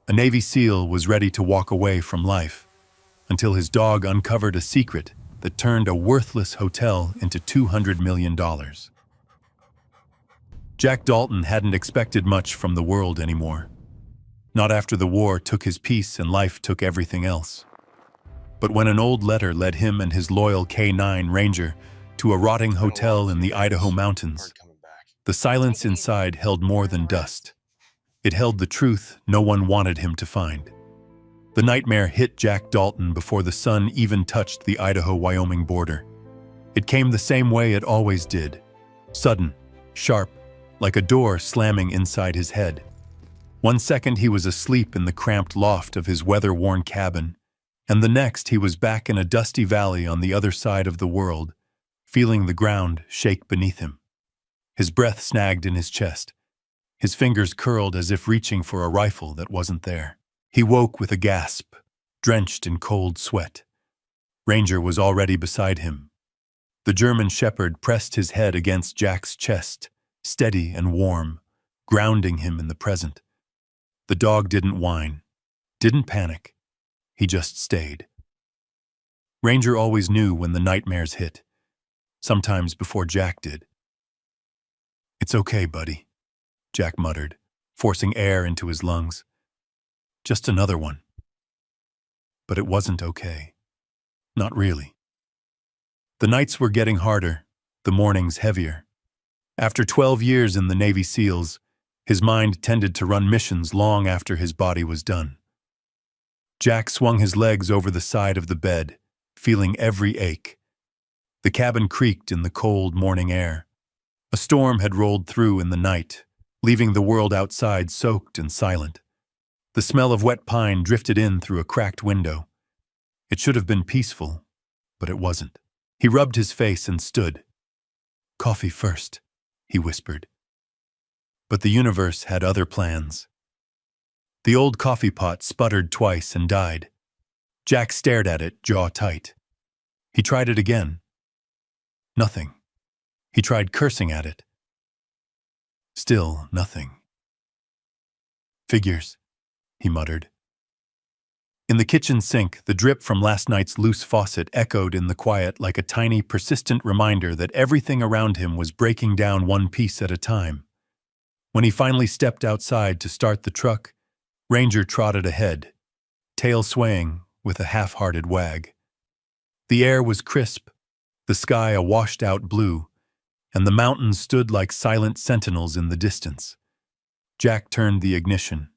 A Navy SEAL was ready to walk away from life until his dog uncovered a secret that turned a worthless hotel into $200 million. Jack Dalton hadn't expected much from the world anymore. Not after the war took his peace and life took everything else. But when an old letter led him and his loyal K-9 Ranger to a rotting hotel in the Idaho mountains, the silence inside held more than dust. It held the truth no one wanted him to find. The nightmare hit Jack Dalton before the sun even touched the Idaho-Wyoming border. It came the same way it always did. Sudden, sharp, like a door slamming inside his head. One second he was asleep in the cramped loft of his weather-worn cabin, and the next he was back in a dusty valley on the other side of the world, feeling the ground shake beneath him. His breath snagged in his chest. His fingers curled as if reaching for a rifle that wasn't there. He woke with a gasp, drenched in cold sweat. Ranger was already beside him. The German shepherd pressed his head against Jack's chest, steady and warm, grounding him in the present. The dog didn't whine, didn't panic. He just stayed. Ranger always knew when the nightmares hit, sometimes before Jack did. "It's okay, buddy," Jack muttered, forcing air into his lungs. "Just another one." But it wasn't okay. Not really. The nights were getting harder, the mornings heavier. After 12 years in the Navy SEALs, his mind tended to run missions long after his body was done. Jack swung his legs over the side of the bed, feeling every ache. The cabin creaked in the cold morning air. A storm had rolled through in the night, leaving the world outside soaked and silent. The smell of wet pine drifted in through a cracked window. It should have been peaceful, but it wasn't. He rubbed his face and stood. "Coffee first," he whispered. But the universe had other plans. The old coffee pot sputtered twice and died. Jack stared at it, jaw tight. He tried it again. Nothing. He tried cursing at it. Still nothing. "Figures," he muttered. In the kitchen sink, the drip from last night's loose faucet echoed in the quiet like a tiny, persistent reminder that everything around him was breaking down one piece at a time. When he finally stepped outside to start the truck, Ranger trotted ahead, tail swaying with a half-hearted wag. The air was crisp, the sky a washed-out blue, and the mountains stood like silent sentinels in the distance. Jack turned the ignition.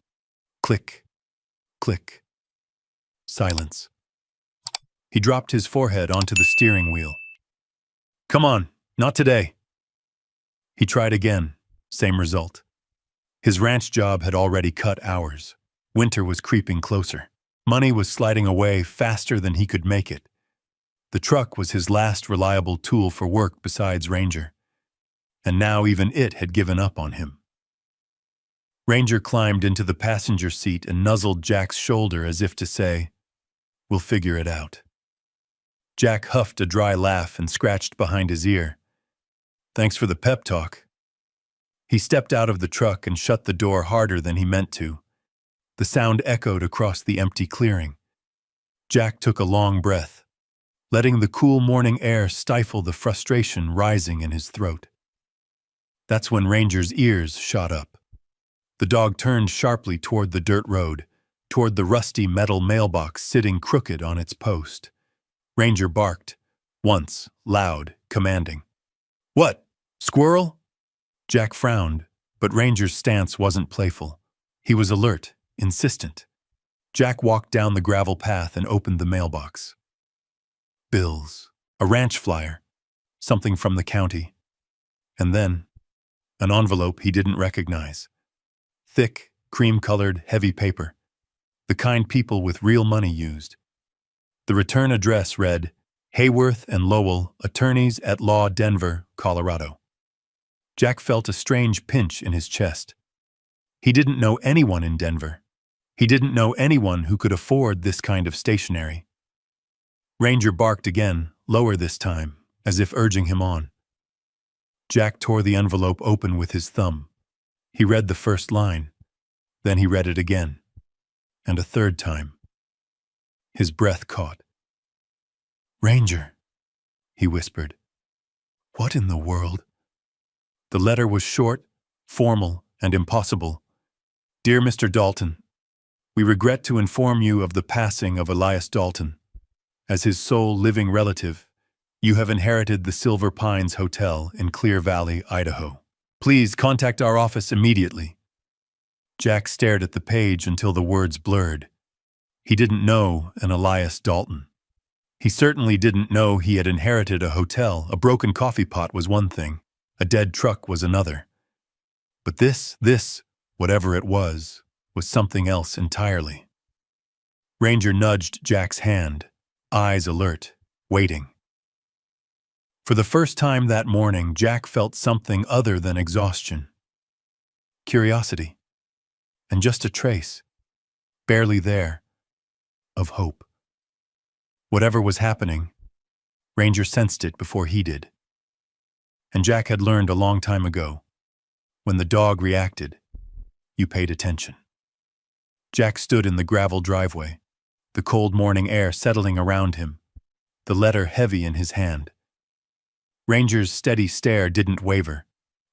Click, click. Silence. He dropped his forehead onto the steering wheel. "Come on, not today." He tried again, same result. His ranch job had already cut hours. Winter was creeping closer. Money was sliding away faster than he could make it. The truck was his last reliable tool for work besides Ranger. And now even it had given up on him. Ranger climbed into the passenger seat and nuzzled Jack's shoulder as if to say, "We'll figure it out." Jack huffed a dry laugh and scratched behind his ear. "Thanks for the pep talk." He stepped out of the truck and shut the door harder than he meant to. The sound echoed across the empty clearing. Jack took a long breath, letting the cool morning air stifle the frustration rising in his throat. That's when Ranger's ears shot up. The dog turned sharply toward the dirt road, toward the rusty metal mailbox sitting crooked on its post. Ranger barked, once, loud, commanding. "What? Squirrel?" Jack frowned, but Ranger's stance wasn't playful. He was alert, insistent. Jack walked down the gravel path and opened the mailbox. Bills, a ranch flyer, something from the county. And then, an envelope he didn't recognize. Thick, cream-colored, heavy paper. The kind people with real money used. The return address read, Hayworth and Lowell, Attorneys at Law, Denver, Colorado. Jack felt a strange pinch in his chest. He didn't know anyone in Denver. He didn't know anyone who could afford this kind of stationery. Ranger barked again, lower this time, as if urging him on. Jack tore the envelope open with his thumb. He read the first line. Then he read it again. and a third time. His breath caught. "Ranger," he whispered. "What in the world?" The letter was short, formal, and impossible. "Dear Mr. Dalton, we regret to inform you of the passing of Elias Dalton. As his sole living relative, you have inherited the Silver Pines Hotel in Clear Valley, Idaho. Please contact our office immediately." Jack stared at the page until the words blurred. He didn't know an Elias Dalton. He certainly didn't know he had inherited a hotel. A broken coffee pot was one thing, a dead truck was another. But this, whatever it was something else entirely. Ranger nudged Jack's hand, eyes alert, waiting. For the first time that morning, Jack felt something other than exhaustion. Curiosity. And just a trace, barely there, of hope. Whatever was happening, Ranger sensed it before he did. And Jack had learned a long time ago, when the dog reacted, you paid attention. Jack stood in the gravel driveway, the cold morning air settling around him, the letter heavy in his hand. Ranger's steady stare didn't waver,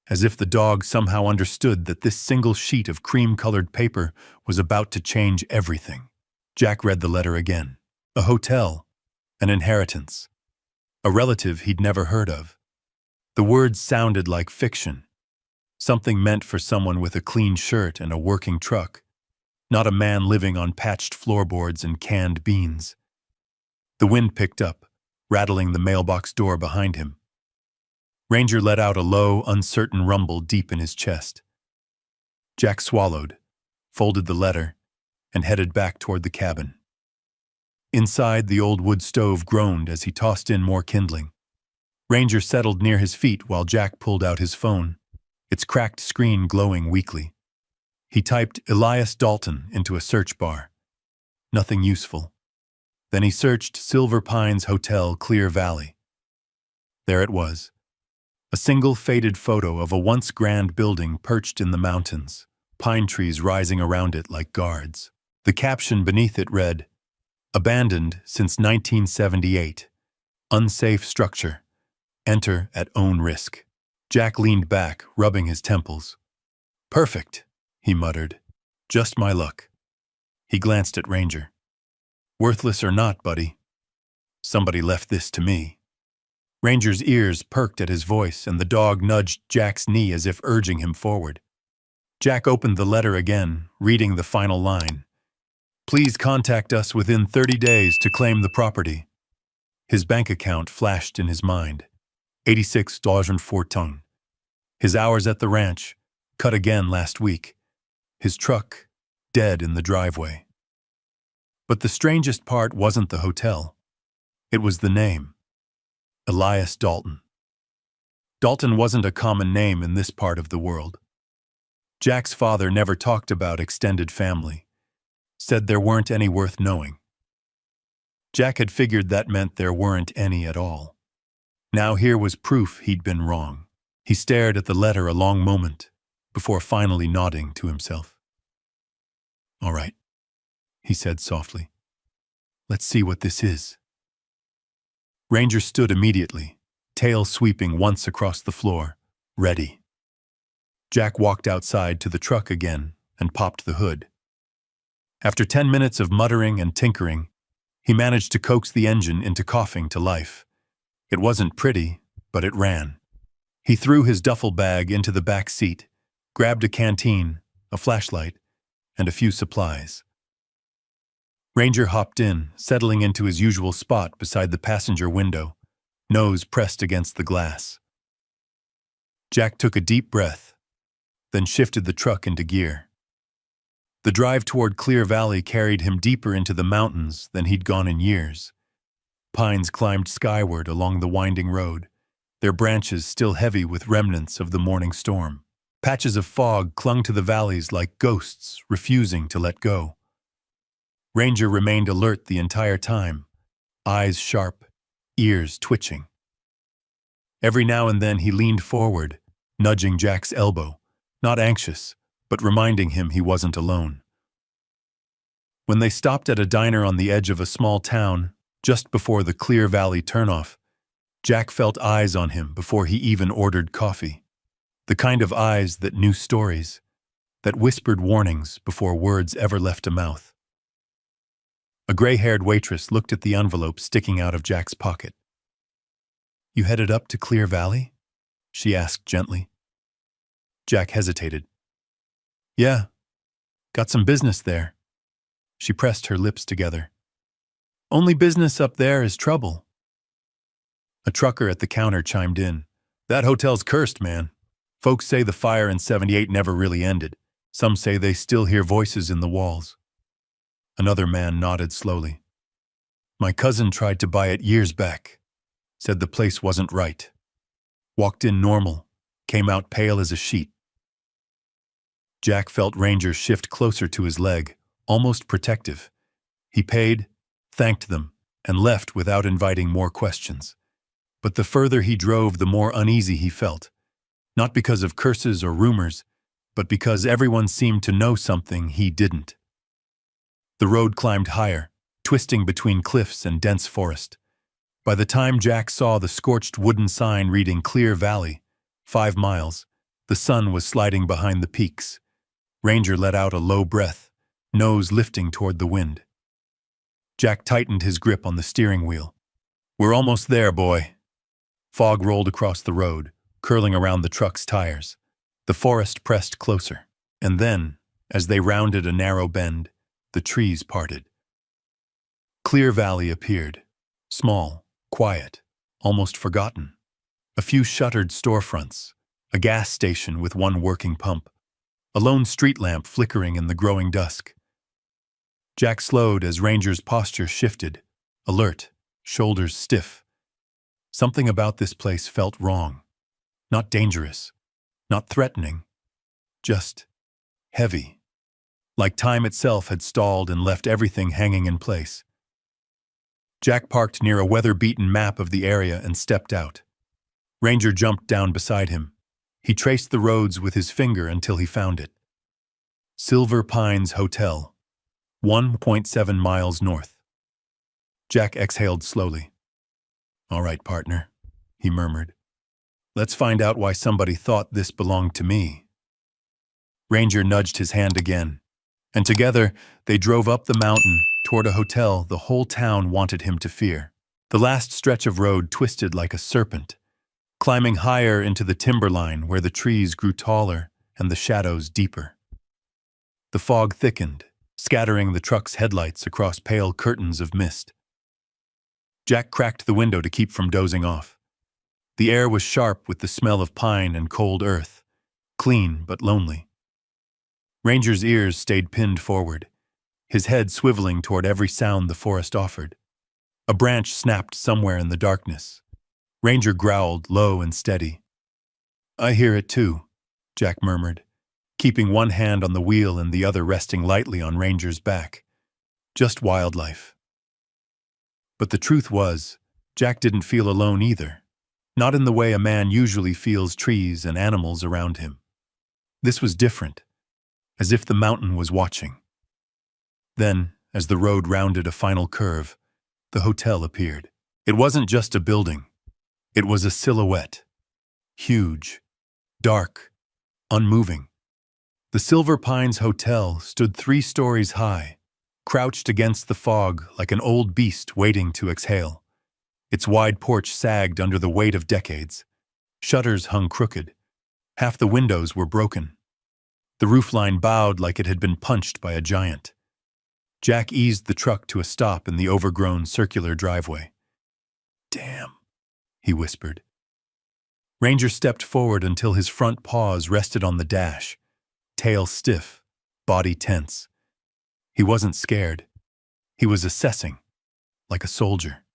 as if the dog somehow understood that this single sheet of cream-colored paper was about to change everything. Jack read the letter again. A hotel, an inheritance, a relative he'd never heard of. The words sounded like fiction, something meant for someone with a clean shirt and a working truck, not a man living on patched floorboards and canned beans. The wind picked up, rattling the mailbox door behind him. Ranger let out a low, uncertain rumble deep in his chest. Jack swallowed, folded the letter, and headed back toward the cabin. Inside, the old wood stove groaned as he tossed in more kindling. Ranger settled near his feet while Jack pulled out his phone, its cracked screen glowing weakly. He typed Elias Dalton into a search bar. Nothing useful. Then he searched Silver Pines Hotel, Clear Valley. There it was. A single faded photo of a once grand building perched in the mountains, pine trees rising around it like guards. The caption beneath it read, "Abandoned since 1978. Unsafe structure. Enter at own risk." Jack leaned back, rubbing his temples. "Perfect," he muttered. "Just my luck." He glanced at Ranger. "Worthless or not, buddy, somebody left this to me." Ranger's ears perked at his voice, and the dog nudged Jack's knee as if urging him forward. Jack opened the letter again, reading the final line. "Please contact us within 30 days to claim the property." His bank account flashed in his mind. $86.04. His hours at the ranch, cut again last week. His truck, dead in the driveway. But the strangest part wasn't the hotel. It was the name. Elias Dalton. Dalton wasn't a common name in this part of the world. Jack's father never talked about extended family, said there weren't any worth knowing. Jack had figured that meant there weren't any at all. Now here was proof he'd been wrong. He stared at the letter a long moment, before finally nodding to himself. "All right," he said softly. "Let's see what this is." Ranger stood immediately, tail sweeping once across the floor, ready. Jack walked outside to the truck again and popped the hood. After 10 minutes of muttering and tinkering, he managed to coax the engine into coughing to life. It wasn't pretty, but it ran. He threw his duffel bag into the back seat, grabbed a canteen, a flashlight, and a few supplies. Ranger hopped in, settling into his usual spot beside the passenger window, nose pressed against the glass. Jack took a deep breath, then shifted the truck into gear. The drive toward Clear Valley carried him deeper into the mountains than he'd gone in years. Pines climbed skyward along the winding road, their branches still heavy with remnants of the morning storm. Patches of fog clung to the valleys like ghosts, refusing to let go. Ranger remained alert the entire time, eyes sharp, ears twitching. Every now and then he leaned forward, nudging Jack's elbow, not anxious, but reminding him he wasn't alone. When they stopped at a diner on the edge of a small town, just before the Clear Valley turnoff, Jack felt eyes on him before he even ordered coffee. The kind of eyes that knew stories, that whispered warnings before words ever left a mouth. A gray-haired waitress looked at the envelope sticking out of Jack's pocket. "You headed up to Clear Valley?" she asked gently. Jack hesitated. "Yeah, got some business there." She pressed her lips together. "Only business up there is trouble." A trucker at the counter chimed in. "That hotel's cursed, man. Folks say the fire in '78 never really ended. Some say they still hear voices in the walls." Another man nodded slowly. "My cousin tried to buy it years back. Said the place wasn't right. Walked in normal, came out pale as a sheet." Jack felt Ranger shift closer to his leg, almost protective. He paid, thanked them, and left without inviting more questions. But the further he drove, the more uneasy he felt. Not because of curses or rumors, but because everyone seemed to know something he didn't. The road climbed higher, twisting between cliffs and dense forest. By the time Jack saw the scorched wooden sign reading Clear Valley, 5 miles, the sun was sliding behind the peaks. Ranger let out a low breath, nose lifting toward the wind. Jack tightened his grip on the steering wheel. "We're almost there, boy." Fog rolled across the road, curling around the truck's tires. The forest pressed closer, and then, as they rounded a narrow bend, the trees parted. Clear Valley appeared, small, quiet, almost forgotten. A few shuttered storefronts, a gas station with one working pump, a lone street lamp flickering in the growing dusk. Jack slowed as Ranger's posture shifted, alert, shoulders stiff. Something about this place felt wrong. Not dangerous, not threatening, just heavy. Like time itself had stalled and left everything hanging in place. Jack parked near a weather-beaten map of the area and stepped out. Ranger jumped down beside him. He traced the roads with his finger until he found it. Silver Pines Hotel, 1.7 miles north. Jack exhaled slowly. "All right, partner," he murmured. "Let's find out why somebody thought this belonged to me." Ranger nudged his hand again, and together they drove up the mountain toward a hotel the whole town wanted him to fear. The last stretch of road twisted like a serpent, climbing higher into the timberline where the trees grew taller and the shadows deeper. The fog thickened, scattering the truck's headlights across pale curtains of mist. Jack cracked the window to keep from dozing off. The air was sharp with the smell of pine and cold earth, clean but lonely. Ranger's ears stayed pinned forward, his head swiveling toward every sound the forest offered. A branch snapped somewhere in the darkness. Ranger growled, low and steady. "I hear it too," Jack murmured, keeping one hand on the wheel and the other resting lightly on Ranger's back. Just wildlife. But the truth was, Jack didn't feel alone either. Not in the way a man usually feels trees and animals around him. This was different, as if the mountain was watching. Then, as the road rounded a final curve, the hotel appeared. It wasn't just a building. It was a silhouette. Huge, dark, unmoving. The Silver Pines Hotel stood 3 stories high, crouched against the fog like an old beast waiting to exhale. Its wide porch sagged under the weight of decades. Shutters hung crooked. Half the windows were broken. The roofline bowed like it had been punched by a giant. Jack eased the truck to a stop in the overgrown circular driveway. "Damn," he whispered. Ranger stepped forward until his front paws rested on the dash, tail stiff, body tense. He wasn't scared. He was assessing, like a soldier.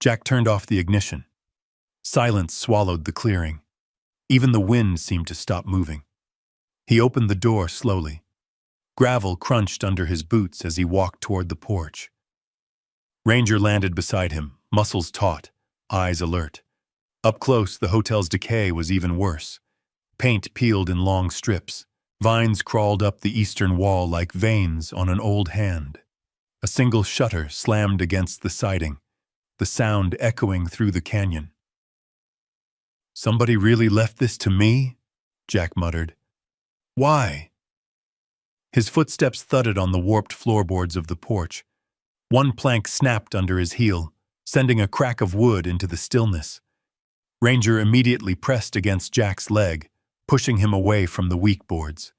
Jack turned off the ignition. Silence swallowed the clearing. Even the wind seemed to stop moving. He opened the door slowly. Gravel crunched under his boots as he walked toward the porch. Ranger landed beside him, muscles taut, eyes alert. Up close, the hotel's decay was even worse. Paint peeled in long strips, Vines crawled up the eastern wall like veins on an old hand. A single shutter slammed against the siding, the sound echoing through the canyon. "Somebody really left this to me?" Jack muttered. "Why?" His footsteps thudded on the warped floorboards of the porch. One plank snapped under his heel, sending a crack of wood into the stillness. Ranger immediately pressed against Jack's leg, pushing him away from the weak boards.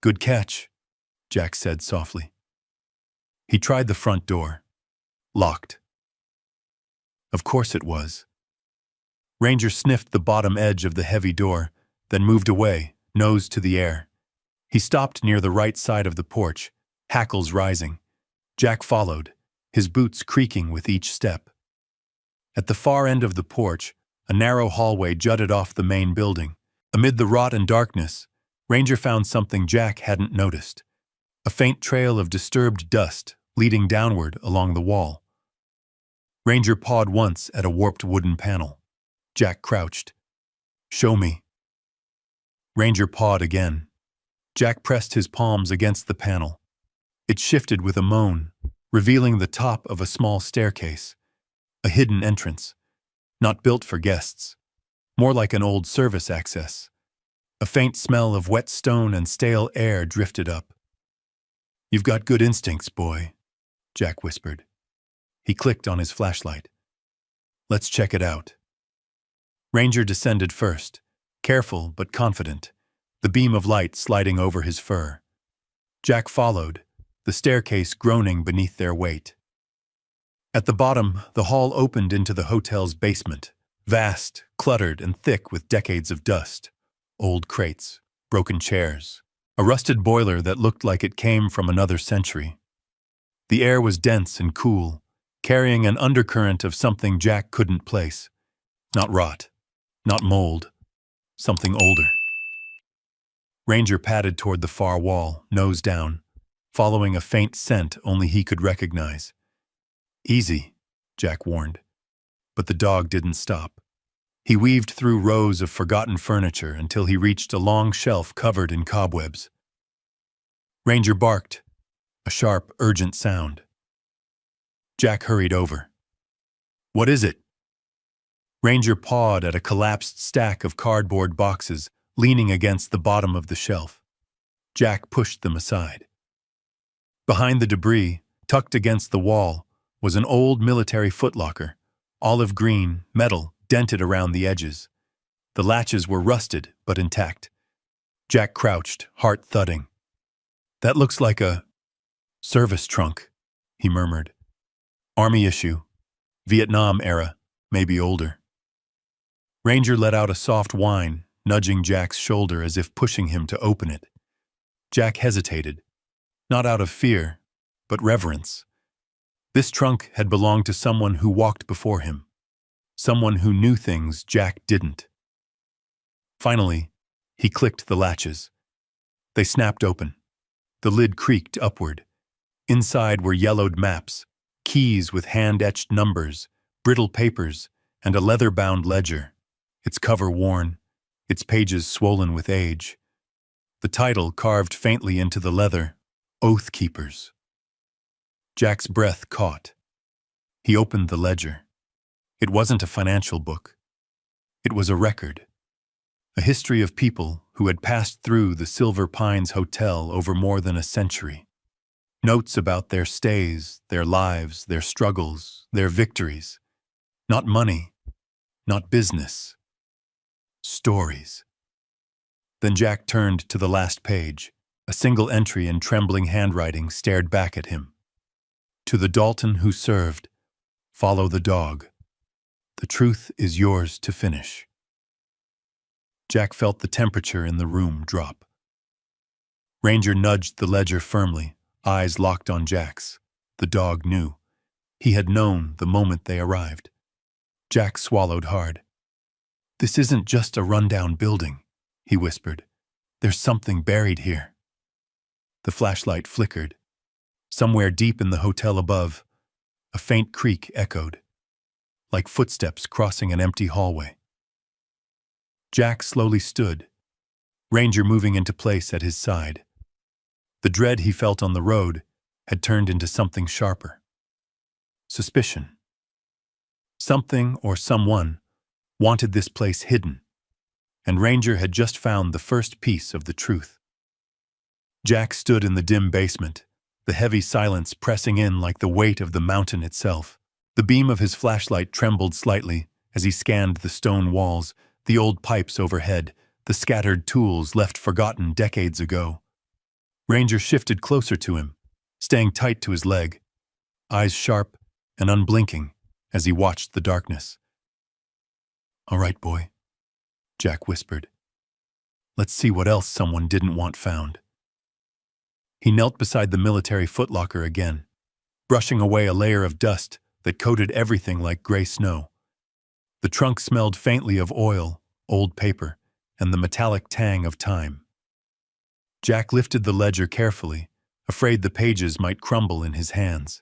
"Good catch," Jack said softly. He tried the front door. Locked. Of course it was. Ranger sniffed the bottom edge of the heavy door, then moved away, nose to the air. He stopped near the right side of the porch, hackles rising. Jack followed, his boots creaking with each step. At the far end of the porch, a narrow hallway jutted off the main building. Amid the rot and darkness, Ranger found something Jack hadn't noticed. A faint trail of disturbed dust leading downward along the wall. Ranger pawed once at a warped wooden panel. Jack crouched. "Show me." Ranger pawed again. Jack pressed his palms against the panel. It shifted with a moan, revealing the top of a small staircase. A hidden entrance. Not built for guests. More like an old service access. A faint smell of wet stone and stale air drifted up. "You've got good instincts, boy," Jack whispered. He clicked on his flashlight. "Let's check it out." Ranger descended first, careful but confident, the beam of light sliding over his fur. Jack followed, the staircase groaning beneath their weight. At the bottom, the hall opened into the hotel's basement, vast, cluttered, and thick with decades of dust. Old crates, broken chairs, a rusted boiler that looked like it came from another century. The air was dense and cool, carrying an undercurrent of something Jack couldn't place. Not rot, not mold, something older. Ranger padded toward the far wall, nose down, following a faint scent only he could recognize. "Easy," Jack warned. But the dog didn't stop. He weaved through rows of forgotten furniture until he reached a long shelf covered in cobwebs. Ranger barked, a sharp, urgent sound. Jack hurried over. "What is it?" Ranger pawed at a collapsed stack of cardboard boxes leaning against the bottom of the shelf. Jack pushed them aside. Behind the debris, tucked against the wall, was an old military footlocker, olive green, metal, dented around the edges. The latches were rusted but intact. Jack crouched, heart thudding. "That looks like a service trunk," he murmured. "Army issue. Vietnam era, maybe older." Ranger let out a soft whine, nudging Jack's shoulder as if pushing him to open it. Jack hesitated, not out of fear, but reverence. This trunk had belonged to someone who walked before him, someone who knew things Jack didn't. Finally, he clicked the latches. They snapped open. The lid creaked upward. Inside were yellowed maps, keys with hand-etched numbers, brittle papers, and a leather-bound ledger, its cover worn, its pages swollen with age. The title carved faintly into the leather, "Oath Keepers." Jack's breath caught. He opened the ledger. It wasn't a financial book. It was a record. A history of people who had passed through the Silver Pines Hotel over more than a century. Notes about their stays, their lives, their struggles, their victories. Not money, not business. Stories. Then Jack turned to the last page. A single entry in trembling handwriting stared back at him. "To the Dalton who served, follow the dog. The truth is yours to finish." Jack felt the temperature in the room drop. Ranger nudged the ledger firmly, eyes locked on Jack's. The dog knew. He had known the moment they arrived. Jack swallowed hard. "This isn't just a rundown building," he whispered. "There's something buried here." The flashlight flickered. Somewhere deep in the hotel above, a faint creak echoed, like footsteps crossing an empty hallway. Jack slowly stood. Ranger moving into place at his side. The dread he felt on the road had turned into something sharper. Suspicion. Something or someone wanted this place hidden, and Ranger had just found the first piece of the truth. Jack stood in the dim basement, the heavy silence pressing in like the weight of the mountain itself. The beam of his flashlight trembled slightly as he scanned the stone walls, the old pipes overhead, the scattered tools left forgotten decades ago. Ranger shifted closer to him, staying tight to his leg, eyes sharp and unblinking as he watched the darkness. "All right, boy," Jack whispered. "Let's see what else someone didn't want found." He knelt beside the military footlocker again, brushing away a layer of dust that coated everything like gray snow. The trunk smelled faintly of oil, old paper, and the metallic tang of time. Jack lifted the ledger carefully, afraid the pages might crumble in his hands.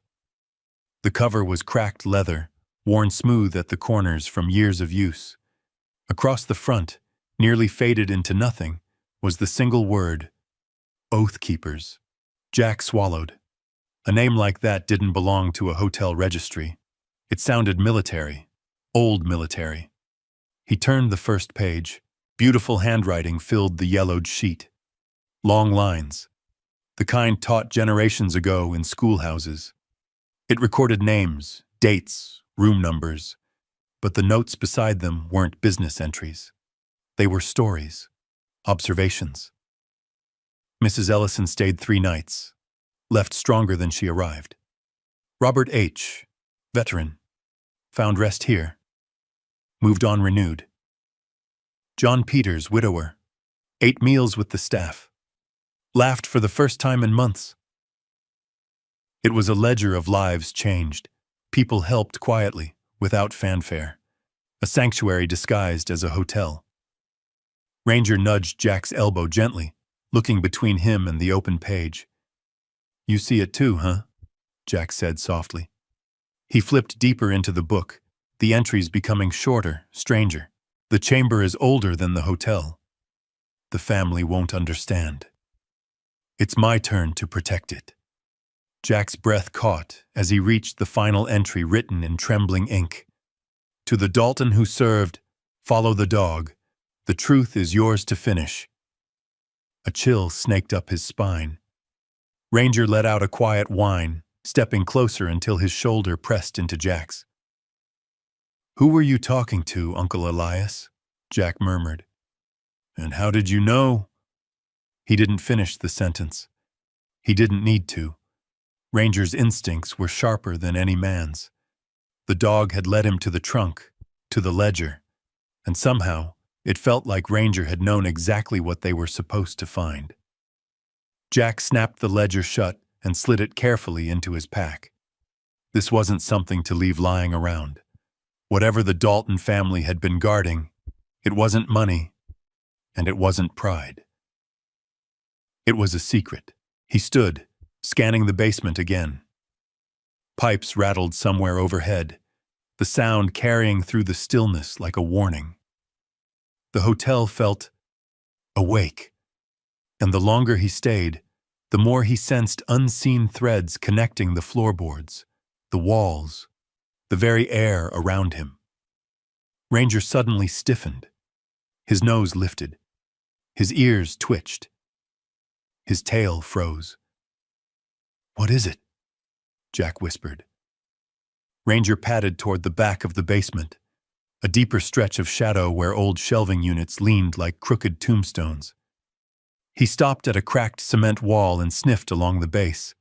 The cover was cracked leather, worn smooth at the corners from years of use. Across the front, nearly faded into nothing, was the single word, Oath Keepers. Jack swallowed. A name like that didn't belong to a hotel registry. It sounded military, old military. He turned the first page. Beautiful handwriting filled the yellowed sheet. Long lines, the kind taught generations ago in schoolhouses. It recorded names, dates, room numbers, but the notes beside them weren't business entries. They were stories, observations. Mrs. Ellison stayed 3 nights, left stronger than she arrived. Robert H., veteran, found rest here, moved on renewed. John Peters, widower, ate meals with the staff, laughed for the first time in months. It was a ledger of lives changed, people helped quietly, without fanfare, a sanctuary disguised as a hotel. Ranger nudged Jack's elbow gently, looking between him and the open page. "You see it too, huh?" Jack said softly. He flipped deeper into the book, the entries becoming shorter, stranger. "The chamber is older than the hotel. The family won't understand. It's my turn to protect it." Jack's breath caught as he reached the final entry written in trembling ink. "To the Dalton who served, follow the dog. The truth is yours to finish." A chill snaked up his spine. Ranger let out a quiet whine, stepping closer until his shoulder pressed into Jack's. "Who were you talking to, Uncle Elias?" Jack murmured. "And how did you know?" He didn't finish the sentence. He didn't need to. Ranger's instincts were sharper than any man's. The dog had led him to the trunk, to the ledger, and somehow it felt like Ranger had known exactly what they were supposed to find. Jack snapped the ledger shut and slid it carefully into his pack. This wasn't something to leave lying around. Whatever the Dalton family had been guarding, it wasn't money, and it wasn't pride. It was a secret. He stood, scanning the basement again. Pipes rattled somewhere overhead, the sound carrying through the stillness like a warning. The hotel felt awake, and the longer he stayed, the more he sensed unseen threads connecting the floorboards, the walls, the very air around him. Ranger suddenly stiffened. His nose lifted. His ears twitched. His tail froze. "What is it?" Jack whispered. Ranger padded toward the back of the basement, a deeper stretch of shadow where old shelving units leaned like crooked tombstones. He stopped at a cracked cement wall and sniffed along the base.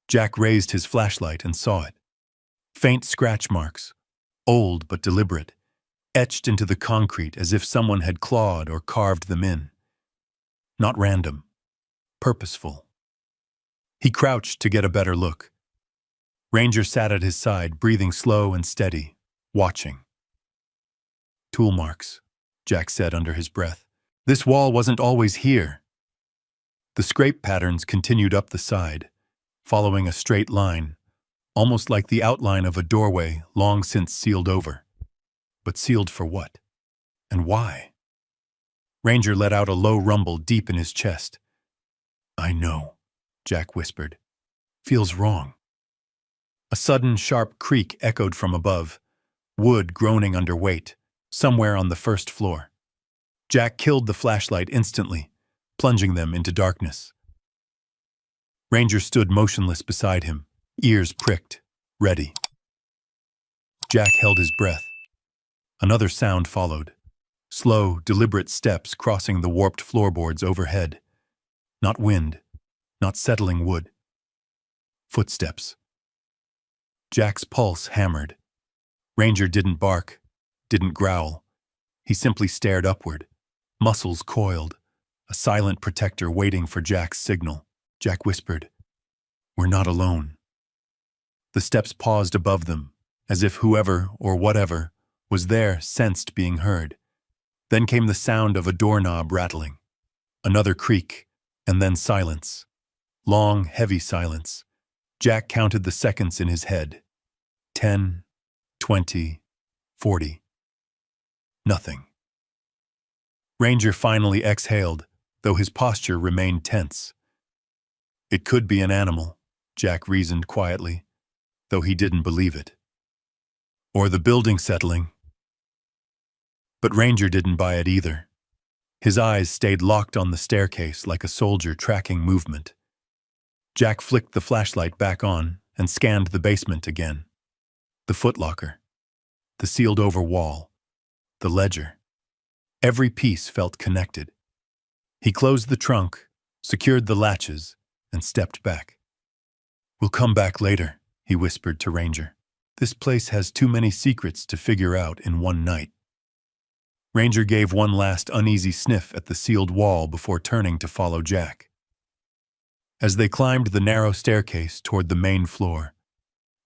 Jack raised his flashlight and saw it. Faint scratch marks, old but deliberate, etched into the concrete as if someone had clawed or carved them in. Not random, purposeful. He crouched to get a better look. Ranger sat at his side, breathing slow and steady, watching. "Tool marks," Jack said under his breath. "This wall wasn't always here." The scrape patterns continued up the side, following a straight line, almost like the outline of a doorway long since sealed over. But sealed for what? And why? Ranger let out a low rumble deep in his chest. "I know," Jack whispered. "Feels wrong." A sudden, sharp creak echoed from above, wood groaning under weight, somewhere on the first floor. Jack killed the flashlight instantly, plunging them into darkness. Ranger stood motionless beside him, ears pricked, ready. Jack held his breath. Another sound followed. Slow, deliberate steps crossing the warped floorboards overhead. Not wind, not settling wood. Footsteps. Jack's pulse hammered. Ranger didn't bark, didn't growl. He simply stared upward, muscles coiled, a silent protector waiting for Jack's signal. Jack whispered, "We're not alone." The steps paused above them, as if whoever or whatever was there sensed being heard. Then came the sound of a doorknob rattling. Another creak, and then silence. Long, heavy silence. Jack counted the seconds in his head. 10, 20, 40. Nothing. Ranger finally exhaled, though his posture remained tense. It could be an animal, Jack reasoned quietly, though he didn't believe it. Or the building settling. But Ranger didn't buy it either. His eyes stayed locked on the staircase like a soldier tracking movement. Jack flicked the flashlight back on and scanned the basement again. The footlocker. The sealed-over wall. The ledger. Every piece felt connected. He closed the trunk, secured the latches, and stepped back. "We'll come back later," he whispered to Ranger. "This place has too many secrets to figure out in one night." Ranger gave one last uneasy sniff at the sealed wall before turning to follow Jack. As they climbed the narrow staircase toward the main floor,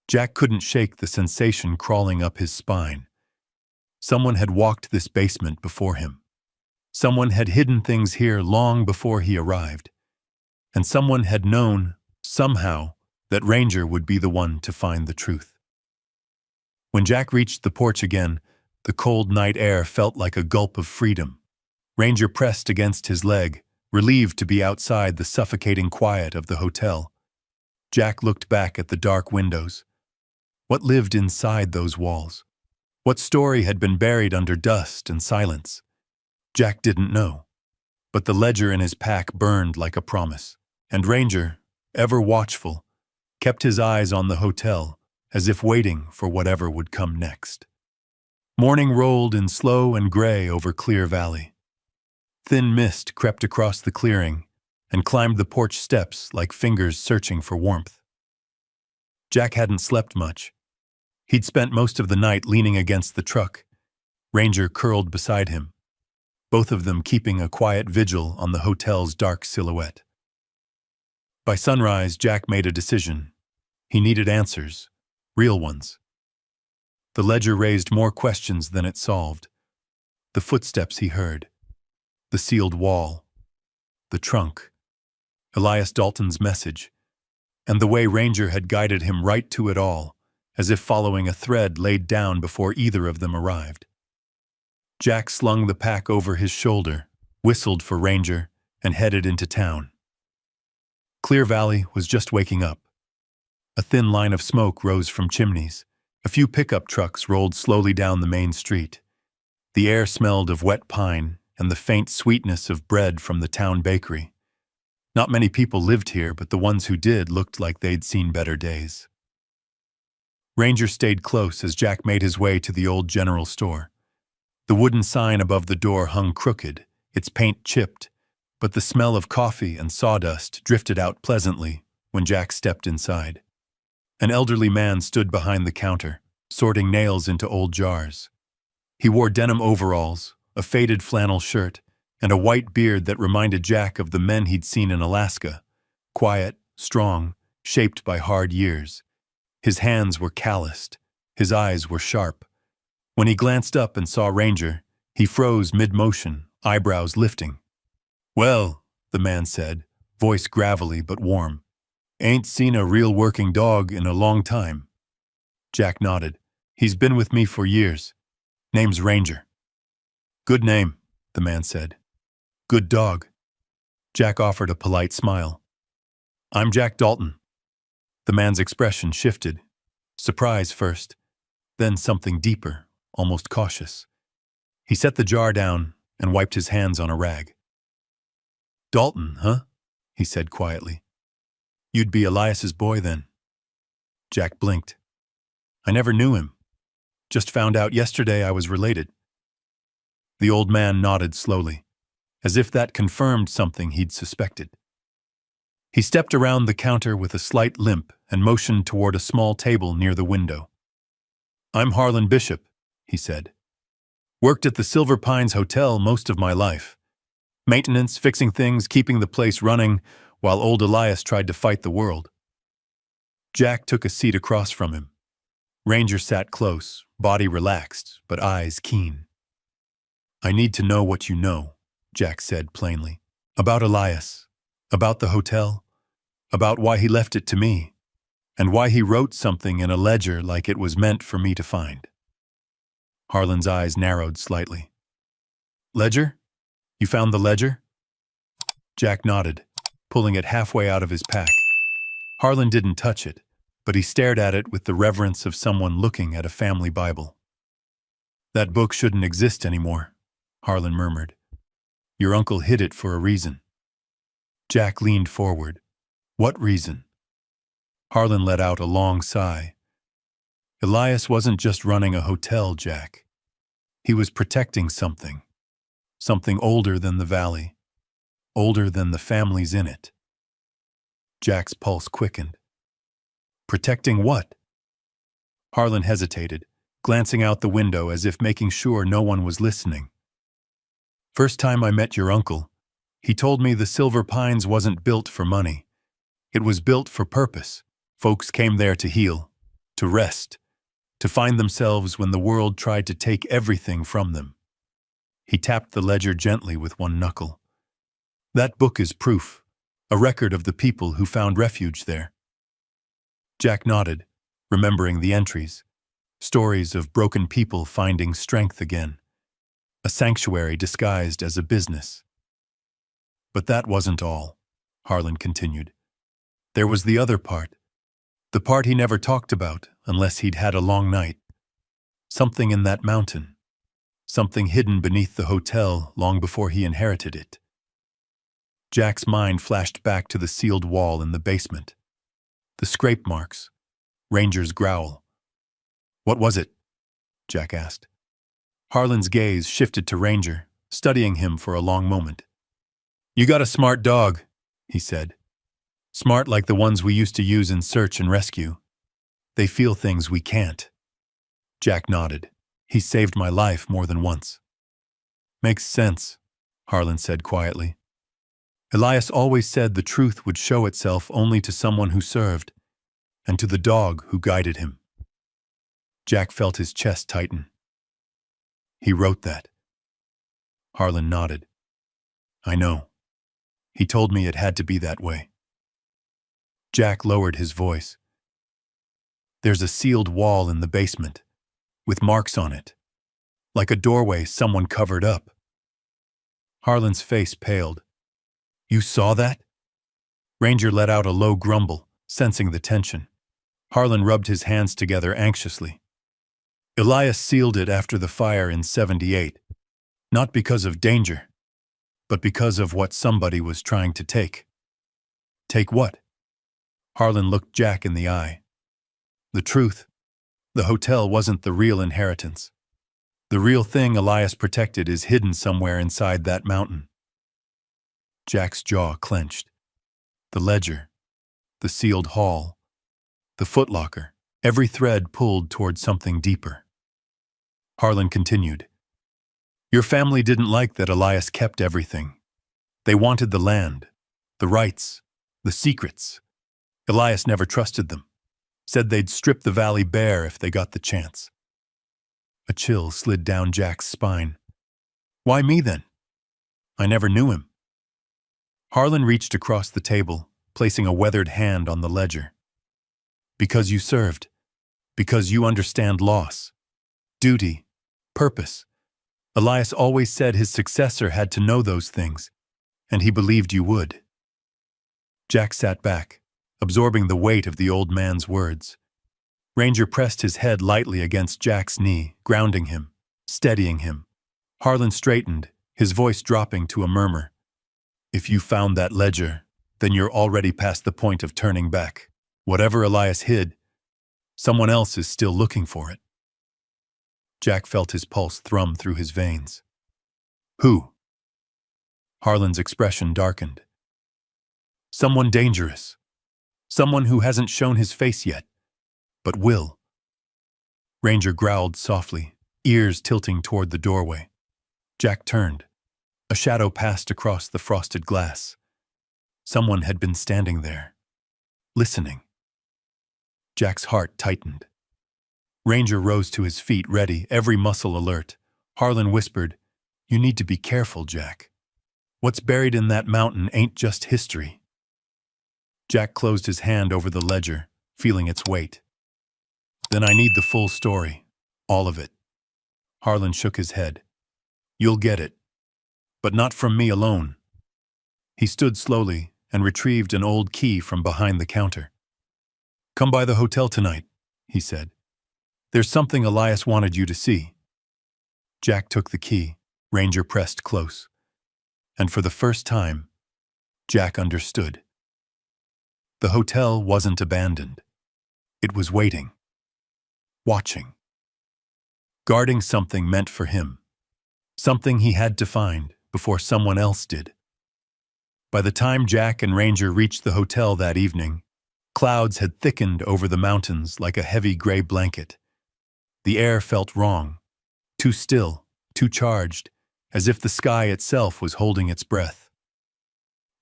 Jack couldn't shake the sensation crawling up his spine. Someone had walked this basement before him. Someone had hidden things here long before he arrived. And someone had known, somehow, that Ranger would be the one to find the truth. When Jack reached the porch again, the cold night air felt like a gulp of freedom. Ranger pressed against his leg, relieved to be outside the suffocating quiet of the hotel. Jack looked back at the dark windows. What lived inside those walls? What story had been buried under dust and silence? Jack didn't know. But the ledger in his pack burned like a promise. And Ranger, ever watchful, kept his eyes on the hotel, as if waiting for whatever would come next. Morning rolled in slow and gray over Clear Valley. Thin mist crept across the clearing and climbed the porch steps like fingers searching for warmth. Jack hadn't slept much. He'd spent most of the night leaning against the truck, Ranger curled beside him, both of them keeping a quiet vigil on the hotel's dark silhouette. By sunrise, Jack made a decision. He needed answers, real ones. The ledger raised more questions than it solved. The footsteps he heard, the sealed wall, the trunk, Elias Dalton's message, and the way Ranger had guided him right to it all, as if following a thread laid down before either of them arrived. Jack slung the pack over his shoulder, whistled for Ranger, and headed into town. Clear Valley was just waking up. A thin line of smoke rose from chimneys. A few pickup trucks rolled slowly down the main street. The air smelled of wet pine and the faint sweetness of bread from the town bakery. Not many people lived here, but the ones who did looked like they'd seen better days. Ranger stayed close as Jack made his way to the old general store. The wooden sign above the door hung crooked, its paint chipped, but the smell of coffee and sawdust drifted out pleasantly when Jack stepped inside. An elderly man stood behind the counter, sorting nails into old jars. He wore denim overalls, a faded flannel shirt, and a white beard that reminded Jack of the men he'd seen in Alaska, quiet, strong, shaped by hard years. His hands were calloused, his eyes were sharp. When he glanced up and saw Ranger, he froze mid-motion, eyebrows lifting. "Well," the man said, voice gravelly but warm, "ain't seen a real working dog in a long time." Jack nodded. "He's been with me for years. Name's Ranger." "Good name," the man said. Good dog. Jack offered a polite smile. I'm Jack Dalton. The man's expression shifted. Surprise first, then something deeper, almost cautious. He set the jar down and wiped his hands on a rag. Dalton, huh? He said quietly. You'd be Elias's boy then. Jack blinked. I never knew him. Just found out yesterday I was related. The old man nodded slowly, as if that confirmed something he'd suspected. He stepped around the counter with a slight limp and motioned toward a small table near the window. I'm Harlan Bishop, he said. Worked at the Silver Pines Hotel most of my life. Maintenance, fixing things, keeping the place running, while old Elias tried to fight the world. Jack took a seat across from him. Ranger sat close, body relaxed, but eyes keen. I need to know what you know, Jack said plainly. About Elias, about the hotel, about why he left it to me, and why he wrote something in a ledger like it was meant for me to find. Harlan's eyes narrowed slightly. Ledger? You found the ledger? Jack nodded, pulling it halfway out of his pack. Harlan didn't touch it, but he stared at it with the reverence of someone looking at a family Bible. That book shouldn't exist anymore, Harlan murmured. Your uncle hid it for a reason. Jack leaned forward. What reason? Harlan let out a long sigh. Elias wasn't just running a hotel, Jack. He was protecting something. Something older than the valley. Older than the families in it. Jack's pulse quickened. Protecting what? Harlan hesitated, glancing out the window as if making sure no one was listening. First time I met your uncle, he told me the Silver Pines wasn't built for money. It was built for purpose. Folks came there to heal, to rest, to find themselves when the world tried to take everything from them. He tapped the ledger gently with one knuckle. That book is proof, a record of the people who found refuge there. Jack nodded, remembering the entries, stories of broken people finding strength again, a sanctuary disguised as a business. But that wasn't all, Harlan continued. There was the other part, the part he never talked about unless he'd had a long night. Something in that mountain, something hidden beneath the hotel long before he inherited it. Jack's mind flashed back to the sealed wall in the basement. The scrape marks, Ranger's growl. What was it? Jack asked. Harlan's gaze shifted to Ranger, studying him for a long moment. You got a smart dog, he said. Smart like the ones we used to use in search and rescue. They feel things we can't. Jack nodded. He saved my life more than once. Makes sense, Harlan said quietly. Elias always said the truth would show itself only to someone who served, and to the dog who guided him. Jack felt his chest tighten. He wrote that. Harlan nodded. I know. He told me it had to be that way. Jack lowered his voice. There's a sealed wall in the basement, with marks on it, like a doorway someone covered up. Harlan's face paled. You saw that? Ranger let out a low grumble, sensing the tension. Harlan rubbed his hands together anxiously. Elias sealed it after the fire in 78, not because of danger, but because of what somebody was trying to take. Take what? Harlan looked Jack in the eye. The truth. The hotel wasn't the real inheritance. The real thing Elias protected is hidden somewhere inside that mountain. Jack's jaw clenched. The ledger, the sealed hall, the footlocker, every thread pulled toward something deeper. Harlan continued. Your family didn't like that Elias kept everything. They wanted the land, the rights, the secrets. Elias never trusted them. Said they'd strip the valley bare if they got the chance. A chill slid down Jack's spine. Why me then? I never knew him. Harlan reached across the table, placing a weathered hand on the ledger. Because you served. Because you understand loss. Duty. Purpose. Elias always said his successor had to know those things. and he believed you would. Jack sat back, absorbing the weight of the old man's words. Ranger pressed his head lightly against Jack's knee, grounding him, steadying him. Harlan straightened, his voice dropping to a murmur. If you found that ledger, then you're already past the point of turning back. Whatever Elias hid, someone else is still looking for it. Jack felt his pulse thrum through his veins. Who? Harlan's expression darkened. Someone dangerous. Someone who hasn't shown his face yet, but will. Ranger growled softly, ears tilting toward the doorway. Jack turned. A shadow passed across the frosted glass. Someone had been standing there, listening. Jack's heart tightened. Ranger rose to his feet, ready, every muscle alert. Harlan whispered, You need to be careful, Jack. What's buried in that mountain ain't just history. Jack closed his hand over the ledger, feeling its weight. Then I need the full story, all of it. Harlan shook his head. You'll get it, but not from me alone. He stood slowly and retrieved an old key from behind the counter. Come by the hotel tonight, he said. There's something Elias wanted you to see. Jack took the key. Ranger pressed close. And for the first time, Jack understood. The hotel wasn't abandoned. It was waiting. Watching. Guarding something meant for him. Something he had to find before someone else did. By the time Jack and Ranger reached the hotel that evening, clouds had thickened over the mountains like a heavy gray blanket. The air felt wrong, too still, too charged, as if the sky itself was holding its breath.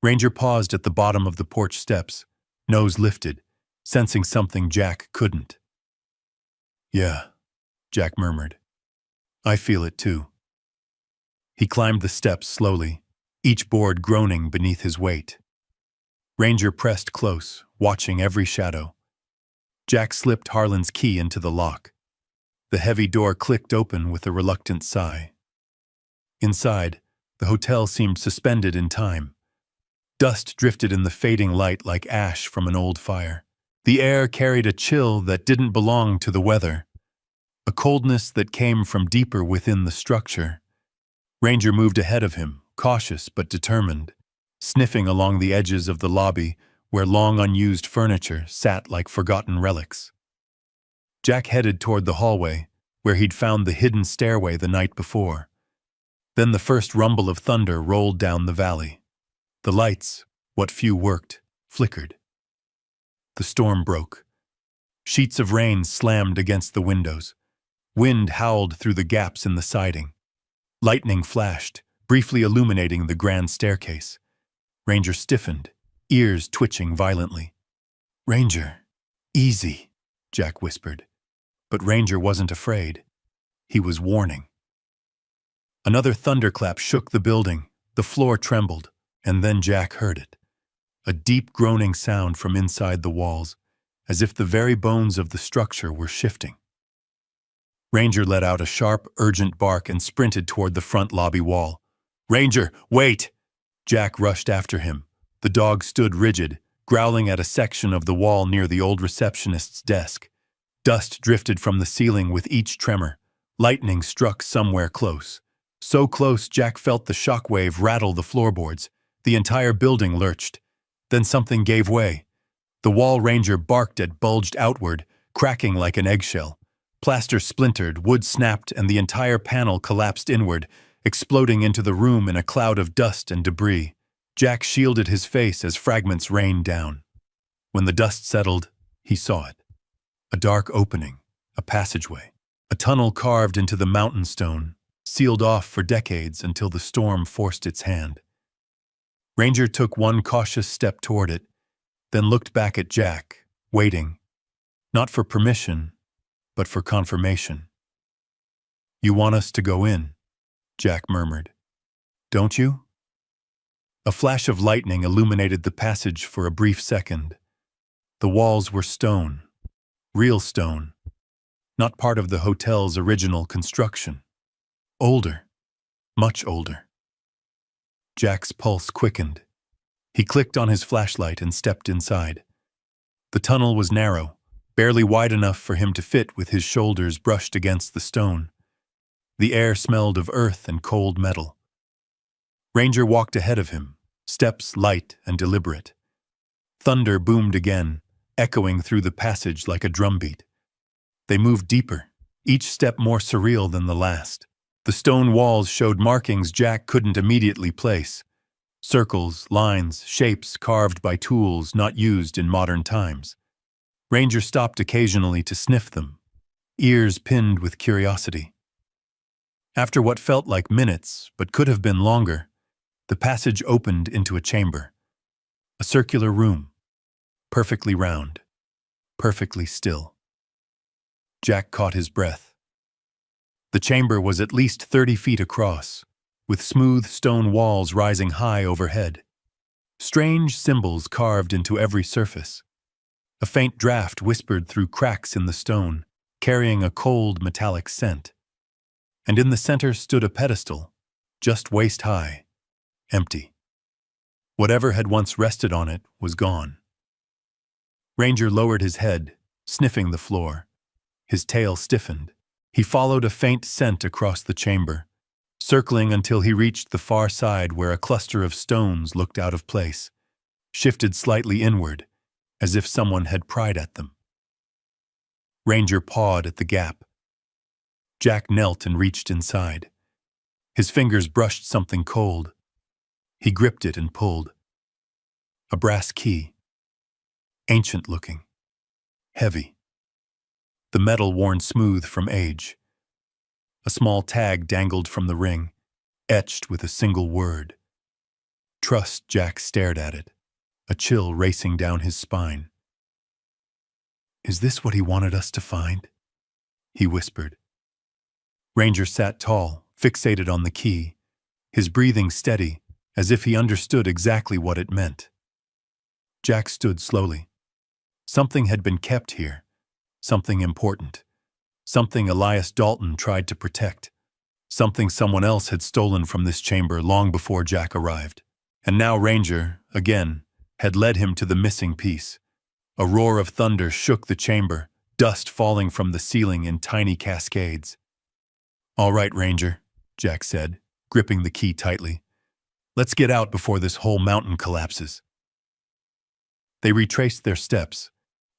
Ranger paused at the bottom of the porch steps, nose lifted, sensing something Jack couldn't. Yeah, Jack murmured. I feel it too. He climbed the steps slowly, each board groaning beneath his weight. Ranger pressed close, watching every shadow. Jack slipped Harlan's key into the lock. The heavy door clicked open with a reluctant sigh. Inside, the hotel seemed suspended in time. Dust drifted in the fading light like ash from an old fire. The air carried a chill that didn't belong to the weather, a coldness that came from deeper within the structure. Ranger moved ahead of him, cautious but determined, sniffing along the edges of the lobby where long unused furniture sat like forgotten relics. Jack headed toward the hallway, where he'd found the hidden stairway the night before. Then the first rumble of thunder rolled down the valley. The lights, what few worked, flickered. The storm broke. Sheets of rain slammed against the windows. Wind howled through the gaps in the siding. Lightning flashed, briefly illuminating the grand staircase. Ranger stiffened, ears twitching violently. Ranger, easy, Jack whispered. But Ranger wasn't afraid. He was warning. Another thunderclap shook the building. The floor trembled, and then Jack heard it. A deep groaning sound from inside the walls, as if the very bones of the structure were shifting. Ranger let out a sharp, urgent bark and sprinted toward the front lobby wall. Ranger, wait! Jack rushed after him. The dog stood rigid, growling at a section of the wall near the old receptionist's desk. Dust drifted from the ceiling with each tremor. Lightning struck somewhere close. So close Jack felt the shockwave rattle the floorboards. The entire building lurched. Then something gave way. The wall Ranger barked at bulged outward, cracking like an eggshell. Plaster splintered, wood snapped, and the entire panel collapsed inward, exploding into the room in a cloud of dust and debris. Jack shielded his face as fragments rained down. When the dust settled, he saw it. A dark opening, a passageway, a tunnel carved into the mountain stone, sealed off for decades until the storm forced its hand. Ranger took one cautious step toward it, then looked back at Jack, waiting, not for permission, but for confirmation. You want us to go in, Jack murmured. Don't you? A flash of lightning illuminated the passage for a brief second. The walls were stone, real stone, not part of the hotel's original construction. Older, much older. Jack's pulse quickened. He clicked on his flashlight and stepped inside. The tunnel was narrow, barely wide enough for him to fit with his shoulders brushed against the stone. The air smelled of earth and cold metal. Ranger walked ahead of him, steps light and deliberate. Thunder boomed again, echoing through the passage like a drumbeat. They moved deeper, each step more surreal than the last. The stone walls showed markings Jack couldn't immediately place. Circles, lines, shapes carved by tools not used in modern times. Ranger stopped occasionally to sniff them, ears pinned with curiosity. After what felt like minutes, but could have been longer, the passage opened into a chamber. A circular room, perfectly round, perfectly still. Jack caught his breath. The chamber was at least 30 feet across, with smooth stone walls rising high overhead. Strange symbols carved into every surface. A faint draft whispered through cracks in the stone, carrying a cold metallic scent. And in the center stood a pedestal, just waist-high, empty. Whatever had once rested on it was gone. Ranger lowered his head, sniffing the floor. His tail stiffened. He followed a faint scent across the chamber, circling until he reached the far side where a cluster of stones looked out of place, shifted slightly inward, as if someone had pried at them. Ranger pawed at the gap. Jack knelt and reached inside. His fingers brushed something cold. He gripped it and pulled. A brass key. Ancient-looking. Heavy. The metal worn smooth from age. A small tag dangled from the ring, etched with a single word. Trust. Jack stared at it, a chill racing down his spine. "Is this what he wanted us to find?" he whispered. Ranger sat tall, fixated on the key, his breathing steady, as if he understood exactly what it meant. Jack stood slowly. Something had been kept here, something important, something Elias Dalton tried to protect, something someone else had stolen from this chamber long before Jack arrived. And now Ranger, again, had led him to the missing piece. A roar of thunder shook the chamber, dust falling from the ceiling in tiny cascades. "All right, Ranger," Jack said, gripping the key tightly. "Let's get out before this whole mountain collapses." They retraced their steps,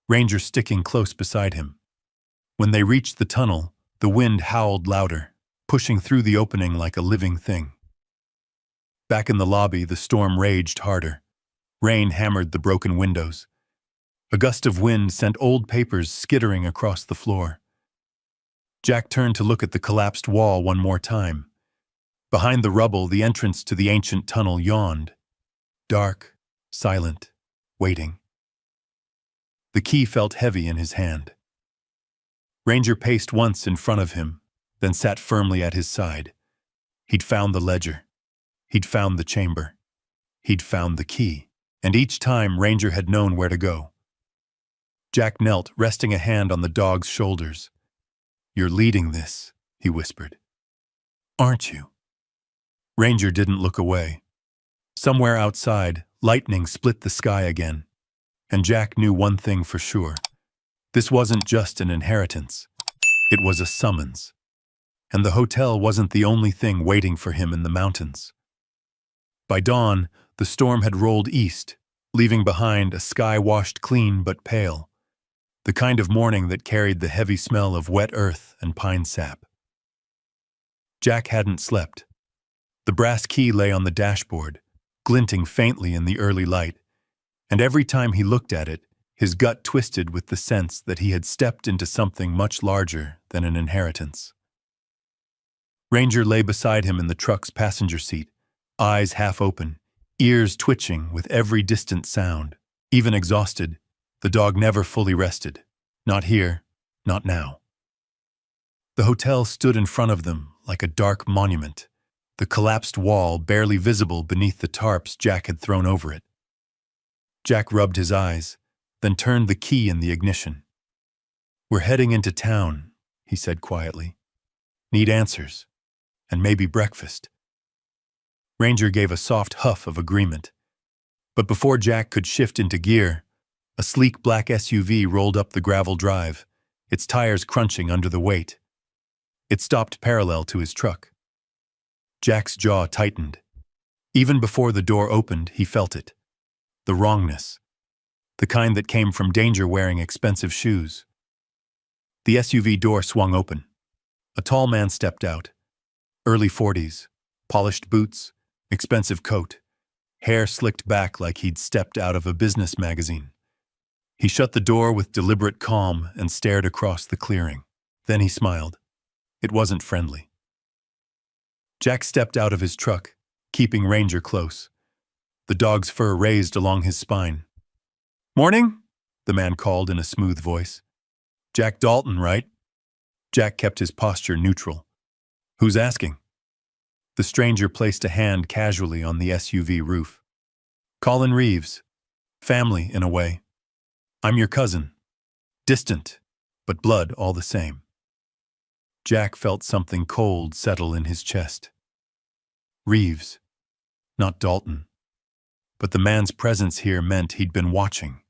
Ranger sticking close beside him. When they reached the tunnel, the wind howled louder, pushing through the opening like a living thing. Back in the lobby, the storm raged harder. Rain hammered the broken windows. A gust of wind sent old papers skittering across the floor. Jack turned to look at the collapsed wall one more time. Behind the rubble, the entrance to the ancient tunnel yawned. Dark, silent, waiting. The key felt heavy in his hand. Ranger paced once in front of him, then sat firmly at his side. He'd found the ledger. He'd found the chamber. He'd found the key. And each time, Ranger had known where to go. Jack knelt, resting a hand on the dog's shoulders. "You're leading this," he whispered. "Aren't you?" Ranger didn't look away. Somewhere outside, lightning split the sky again. And Jack knew one thing for sure. This wasn't just an inheritance. It was a summons. And the hotel wasn't the only thing waiting for him in the mountains. By dawn, the storm had rolled east, leaving behind a sky washed clean but pale, the kind of morning that carried the heavy smell of wet earth and pine sap. Jack hadn't slept. The brass key lay on the dashboard, glinting faintly in the early light, and every time he looked at it, his gut twisted with the sense that he had stepped into something much larger than an inheritance. Ranger lay beside him in the truck's passenger seat, eyes half open, ears twitching with every distant sound. Even exhausted, the dog never fully rested. Not here, not now. The hotel stood in front of them like a dark monument, the collapsed wall barely visible beneath the tarps Jack had thrown over it. Jack rubbed his eyes, then turned the key in the ignition. "We're heading into town," he said quietly. "Need answers, and maybe breakfast." Ranger gave a soft huff of agreement. But before Jack could shift into gear, a sleek black SUV rolled up the gravel drive, its tires crunching under the weight. It stopped parallel to his truck. Jack's jaw tightened. Even before the door opened, he felt it. The wrongness. The kind that came from danger wearing expensive shoes. The SUV door swung open. A tall man stepped out. Early 40s, polished boots, expensive coat, hair slicked back like he'd stepped out of a business magazine. He shut the door with deliberate calm and stared across the clearing. Then he smiled. It wasn't friendly. Jack stepped out of his truck, keeping Ranger close. The dog's fur raised along his spine. "Morning," the man called in a smooth voice. "Jack Dalton, right?" Jack kept his posture neutral. "Who's asking?" The stranger placed a hand casually on the SUV roof. "Colin Reeves. Family, in a way. I'm your cousin. Distant, but blood all the same." Jack felt something cold settle in his chest. Reeves. Not Dalton. But the man's presence here meant he'd been watching,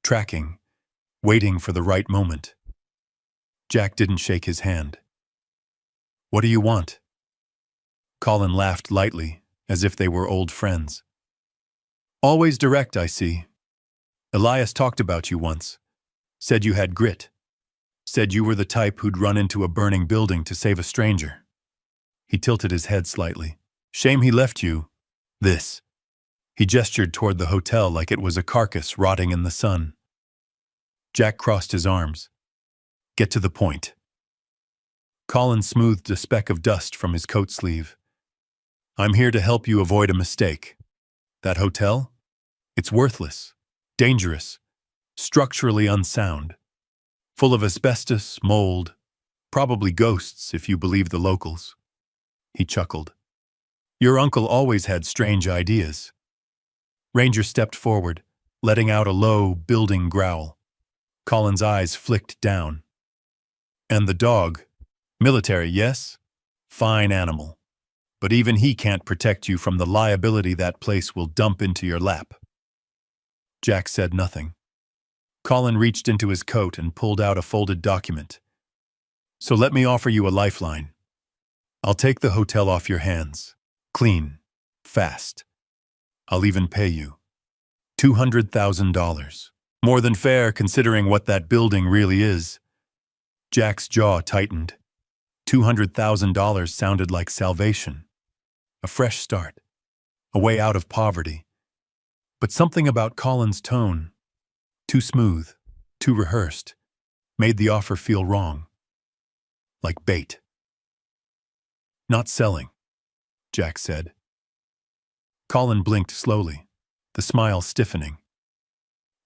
tracking, waiting for the right moment. Jack didn't shake his hand. "What do you want?" Colin laughed lightly, as if they were old friends. "Always direct, I see. Elias talked about you once. Said you had grit. Said you were the type who'd run into a burning building to save a stranger." He tilted his head slightly. "Shame he left you. This." He gestured toward the hotel like it was a carcass rotting in the sun. Jack crossed his arms. "Get to the point." Colin smoothed a speck of dust from his coat sleeve. "I'm here to help you avoid a mistake. That hotel? It's worthless, dangerous, structurally unsound. Full of asbestos, mold, probably ghosts if you believe the locals." He chuckled. "Your uncle always had strange ideas." Ranger stepped forward, letting out a low, building growl. Colin's eyes flicked down. "And the dog? Military, yes? Fine animal. But even he can't protect you from the liability that place will dump into your lap." Jack said nothing. Colin reached into his coat and pulled out a folded document. "So let me offer you a lifeline. I'll take the hotel off your hands. Clean. Fast. I'll even pay you. $200,000. More than fair considering what that building really is." Jack's jaw tightened. $200,000 sounded like salvation. A fresh start. A way out of poverty. But something about Colin's tone, too smooth, too rehearsed, made the offer feel wrong. Like bait. "Not selling," Jack said. Colin blinked slowly, the smile stiffening.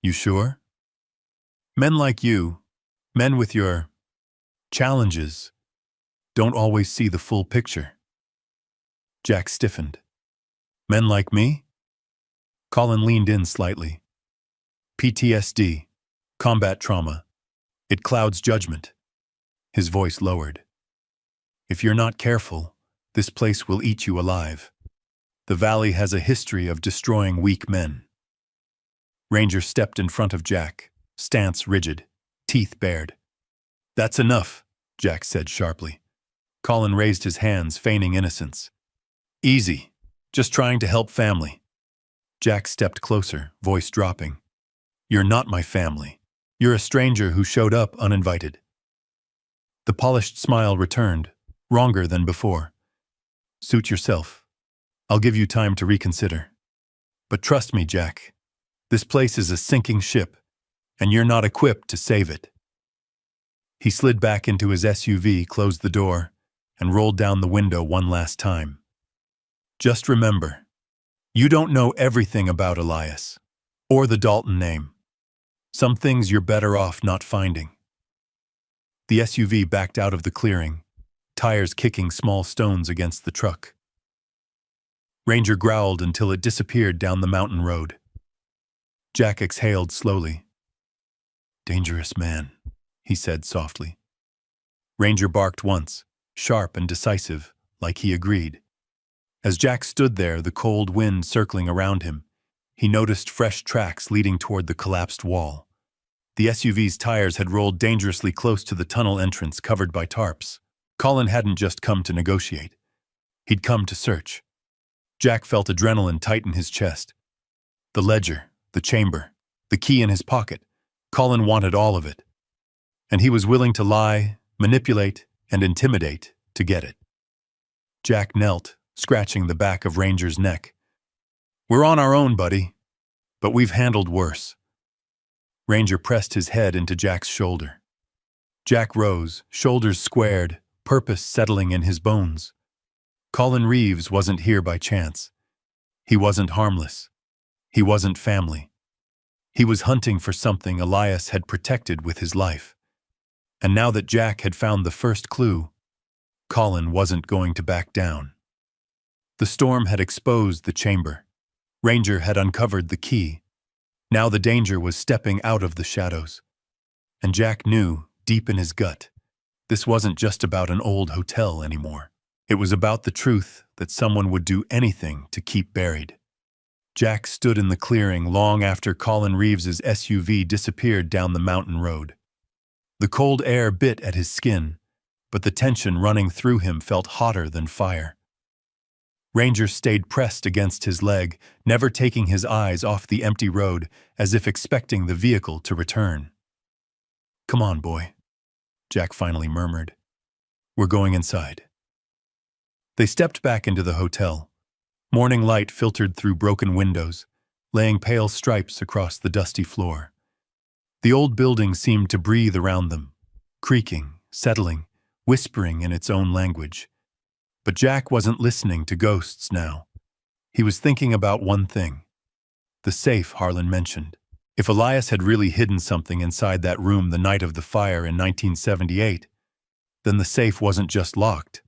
"You sure? Men like you, men with your challenges, don't always see the full picture." Jack stiffened. "Men like me?" Colin leaned in slightly. "PTSD, combat trauma. It clouds judgment." His voice lowered. "If you're not careful, this place will eat you alive. The valley has a history of destroying weak men." Ranger stepped in front of Jack, stance rigid, teeth bared. "That's enough," Jack said sharply. Colin raised his hands, feigning innocence. "Easy. Just trying to help family." Jack stepped closer, voice dropping. "You're not my family. You're a stranger who showed up uninvited." The polished smile returned, wronger than before. "Suit yourself. I'll give you time to reconsider. But trust me, Jack. This place is a sinking ship, and you're not equipped to save it." He slid back into his SUV, closed the door, and rolled down the window one last time. "Just remember, you don't know everything about Elias, or the Dalton name. Some things you're better off not finding." The SUV backed out of the clearing, tires kicking small stones against the truck. Ranger growled until it disappeared down the mountain road. Jack exhaled slowly. "Dangerous man," he said softly. Ranger barked once, sharp and decisive, like he agreed. As Jack stood there, the cold wind circling around him, he noticed fresh tracks leading toward the collapsed wall. The SUV's tires had rolled dangerously close to the tunnel entrance covered by tarps. Colin hadn't just come to negotiate. He'd come to search. Jack felt adrenaline tighten his chest. The ledger, the chamber, the key in his pocket. Colin wanted all of it. And he was willing to lie, manipulate, and intimidate to get it. Jack knelt, scratching the back of Ranger's neck. "We're on our own, buddy, but we've handled worse." Ranger pressed his head into Jack's shoulder. Jack rose, shoulders squared, purpose settling in his bones. Colin Reeves wasn't here by chance. He wasn't harmless. He wasn't family. He was hunting for something Elias had protected with his life. And now that Jack had found the first clue, Colin wasn't going to back down. The storm had exposed the chamber. Ranger had uncovered the key. Now the danger was stepping out of the shadows. And Jack knew, deep in his gut, this wasn't just about an old hotel anymore. It was about the truth that someone would do anything to keep buried. Jack stood in the clearing long after Colin Reeves's SUV disappeared down the mountain road. The cold air bit at his skin, but the tension running through him felt hotter than fire. Ranger stayed pressed against his leg, never taking his eyes off the empty road, as if expecting the vehicle to return. "Come on, boy," Jack finally murmured. "We're going inside." They stepped back into the hotel. Morning light filtered through broken windows, laying pale stripes across the dusty floor. The old building seemed to breathe around them, creaking, settling, whispering in its own language. But Jack wasn't listening to ghosts now. He was thinking about one thing. The safe Harlan mentioned. If Elias had really hidden something inside that room the night of the fire in 1978, then the safe wasn't just locked.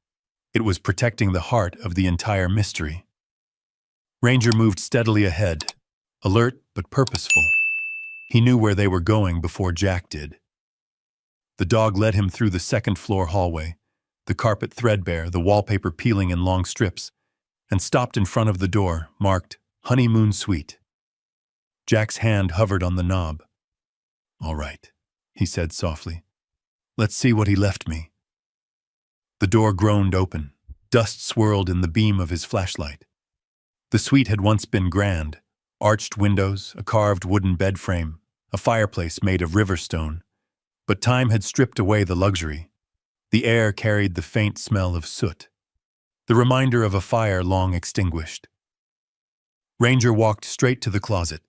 It was protecting the heart of the entire mystery. Ranger moved steadily ahead, alert but purposeful. He knew where they were going before Jack did. The dog led him through the second-floor hallway, the carpet threadbare, the wallpaper peeling in long strips, and stopped in front of the door, marked Honeymoon Suite. Jack's hand hovered on the knob. "All right," he said softly. "Let's see what he left me." The door groaned open. Dust swirled in the beam of his flashlight. The suite had once been grand. Arched windows, a carved wooden bed frame, a fireplace made of river stone. But time had stripped away the luxury. The air carried the faint smell of soot, the reminder of a fire long extinguished. Ranger walked straight to the closet.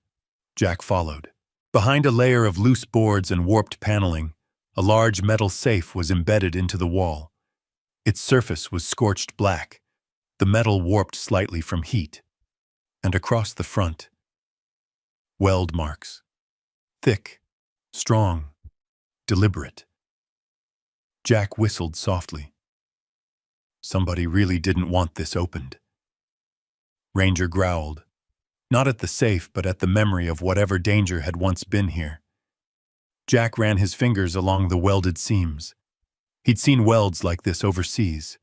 Jack followed. Behind a layer of loose boards and warped paneling, a large metal safe was embedded into the wall. Its surface was scorched black, the metal warped slightly from heat. And across the front, weld marks. Thick, strong, deliberate. Jack whistled softly. Somebody really didn't want this opened. Ranger growled, not at the safe but at the memory of whatever danger had once been here. Jack ran his fingers along the welded seams. He'd seen welds like this overseas.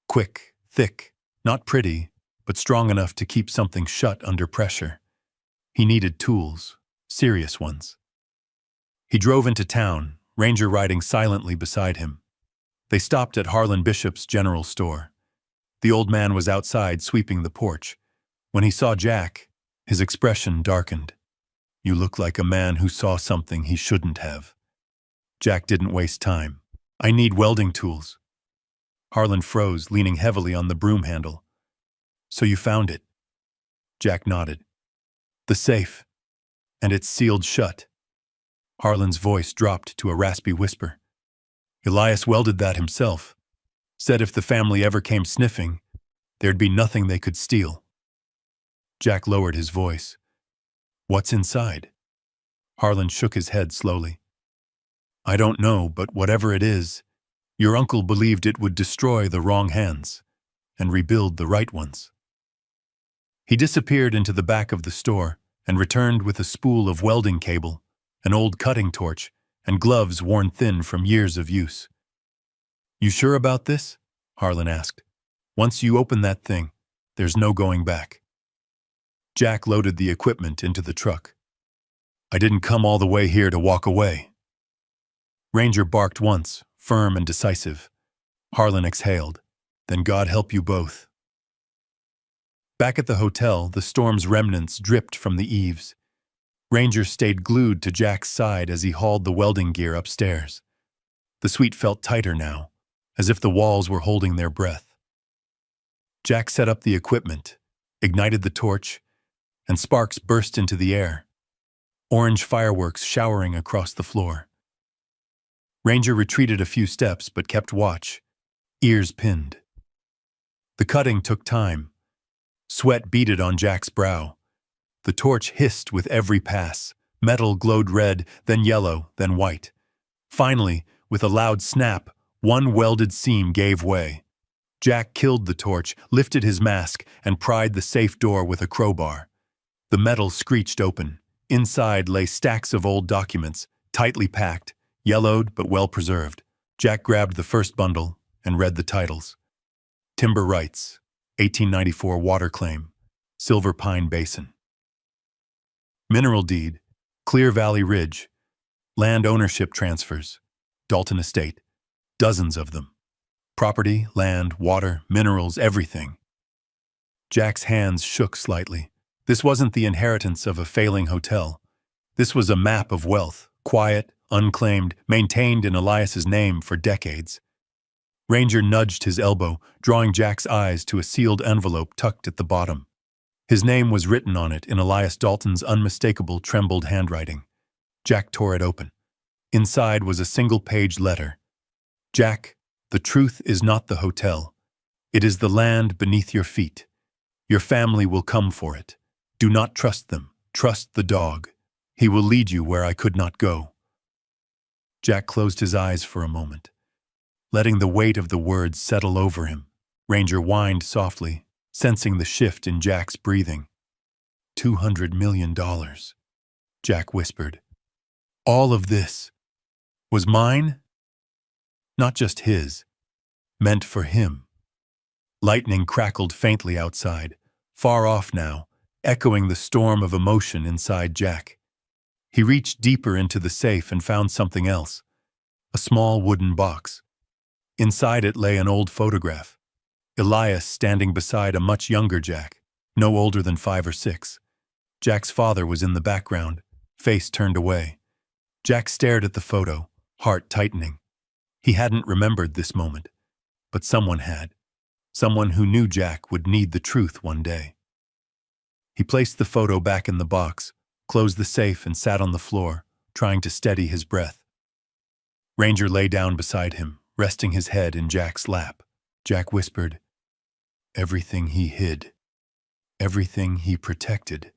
Quick, thick, not pretty, but strong enough to keep something shut under pressure. He needed tools, serious ones. He drove into town, Ranger riding silently beside him. They stopped at Harlan Bishop's general store. The old man was outside sweeping the porch. When he saw Jack, his expression darkened. "You look like a man who saw something he shouldn't have." Jack didn't waste time. "I need welding tools." Harlan froze, leaning heavily on the broom handle. "So you found it?" Jack nodded. "The safe. And it's sealed shut." Harlan's voice dropped to a raspy whisper. "Elias welded that himself. Said if the family ever came sniffing, there'd be nothing they could steal." Jack lowered his voice. "What's inside?" Harlan shook his head slowly. "I don't know, but whatever it is, your uncle believed it would destroy the wrong hands and rebuild the right ones." He disappeared into the back of the store and returned with a spool of welding cable, an old cutting torch, and gloves worn thin from years of use. "You sure about this?" Harlan asked. "Once you open that thing, There's no going back. Jack loaded the equipment into the truck. I didn't come all the way here to walk away. Ranger barked once, firm and decisive. Harlan exhaled. Then God help you both. Back at the hotel, the storm's remnants dripped from the eaves. Ranger stayed glued to Jack's side as he hauled the welding gear upstairs. The suite felt tighter now, as if the walls were holding their breath. Jack set up the equipment, ignited the torch, and sparks burst into the air. Orange fireworks showering across the floor. Ranger retreated a few steps but kept watch, ears pinned. The cutting took time. Sweat beaded on Jack's brow. The torch hissed with every pass. Metal glowed red, then yellow, then white. Finally, with a loud snap, one welded seam gave way. Jack killed the torch, lifted his mask, and pried the safe door with a crowbar. The metal screeched open. Inside lay stacks of old documents, tightly packed, yellowed but well-preserved. Jack grabbed the first bundle and read the titles. Timber Rights, 1894 Water Claim, Silver Pine Basin. Mineral Deed, Clear Valley Ridge, Land Ownership Transfers, Dalton Estate, dozens of them. Property, land, water, minerals, everything. Jack's hands shook slightly. This wasn't the inheritance of a failing hotel. This was a map of wealth, quiet, unclaimed, maintained in Elias's name for decades. Ranger nudged his elbow, drawing Jack's eyes to a sealed envelope tucked at the bottom. His name was written on it in Elias Dalton's unmistakable, trembled handwriting. Jack tore it open. Inside was a single-page letter. Jack, the truth is not the hotel. It is the land beneath your feet. Your family will come for it. Do not trust them. Trust the dog. He will lead you where I could not go. Jack closed his eyes for a moment. Letting the weight of the words settle over him, Ranger whined softly, sensing the shift in Jack's breathing. $200 million, Jack whispered. All of this was mine? Not just his, meant for him. Lightning crackled faintly outside, far off now, echoing the storm of emotion inside Jack. He reached deeper into the safe and found something else, a small wooden box. Inside it lay an old photograph, Elias standing beside a much younger Jack, no older than 5 or 6. Jack's father was in the background, face turned away. Jack stared at the photo, heart tightening. He hadn't remembered this moment, but someone had. Someone who knew Jack would need the truth one day. He placed the photo back in the box, closed the safe and sat on the floor, trying to steady his breath. Ranger lay down beside him, resting his head in Jack's lap. Jack whispered, everything he hid, everything he protected.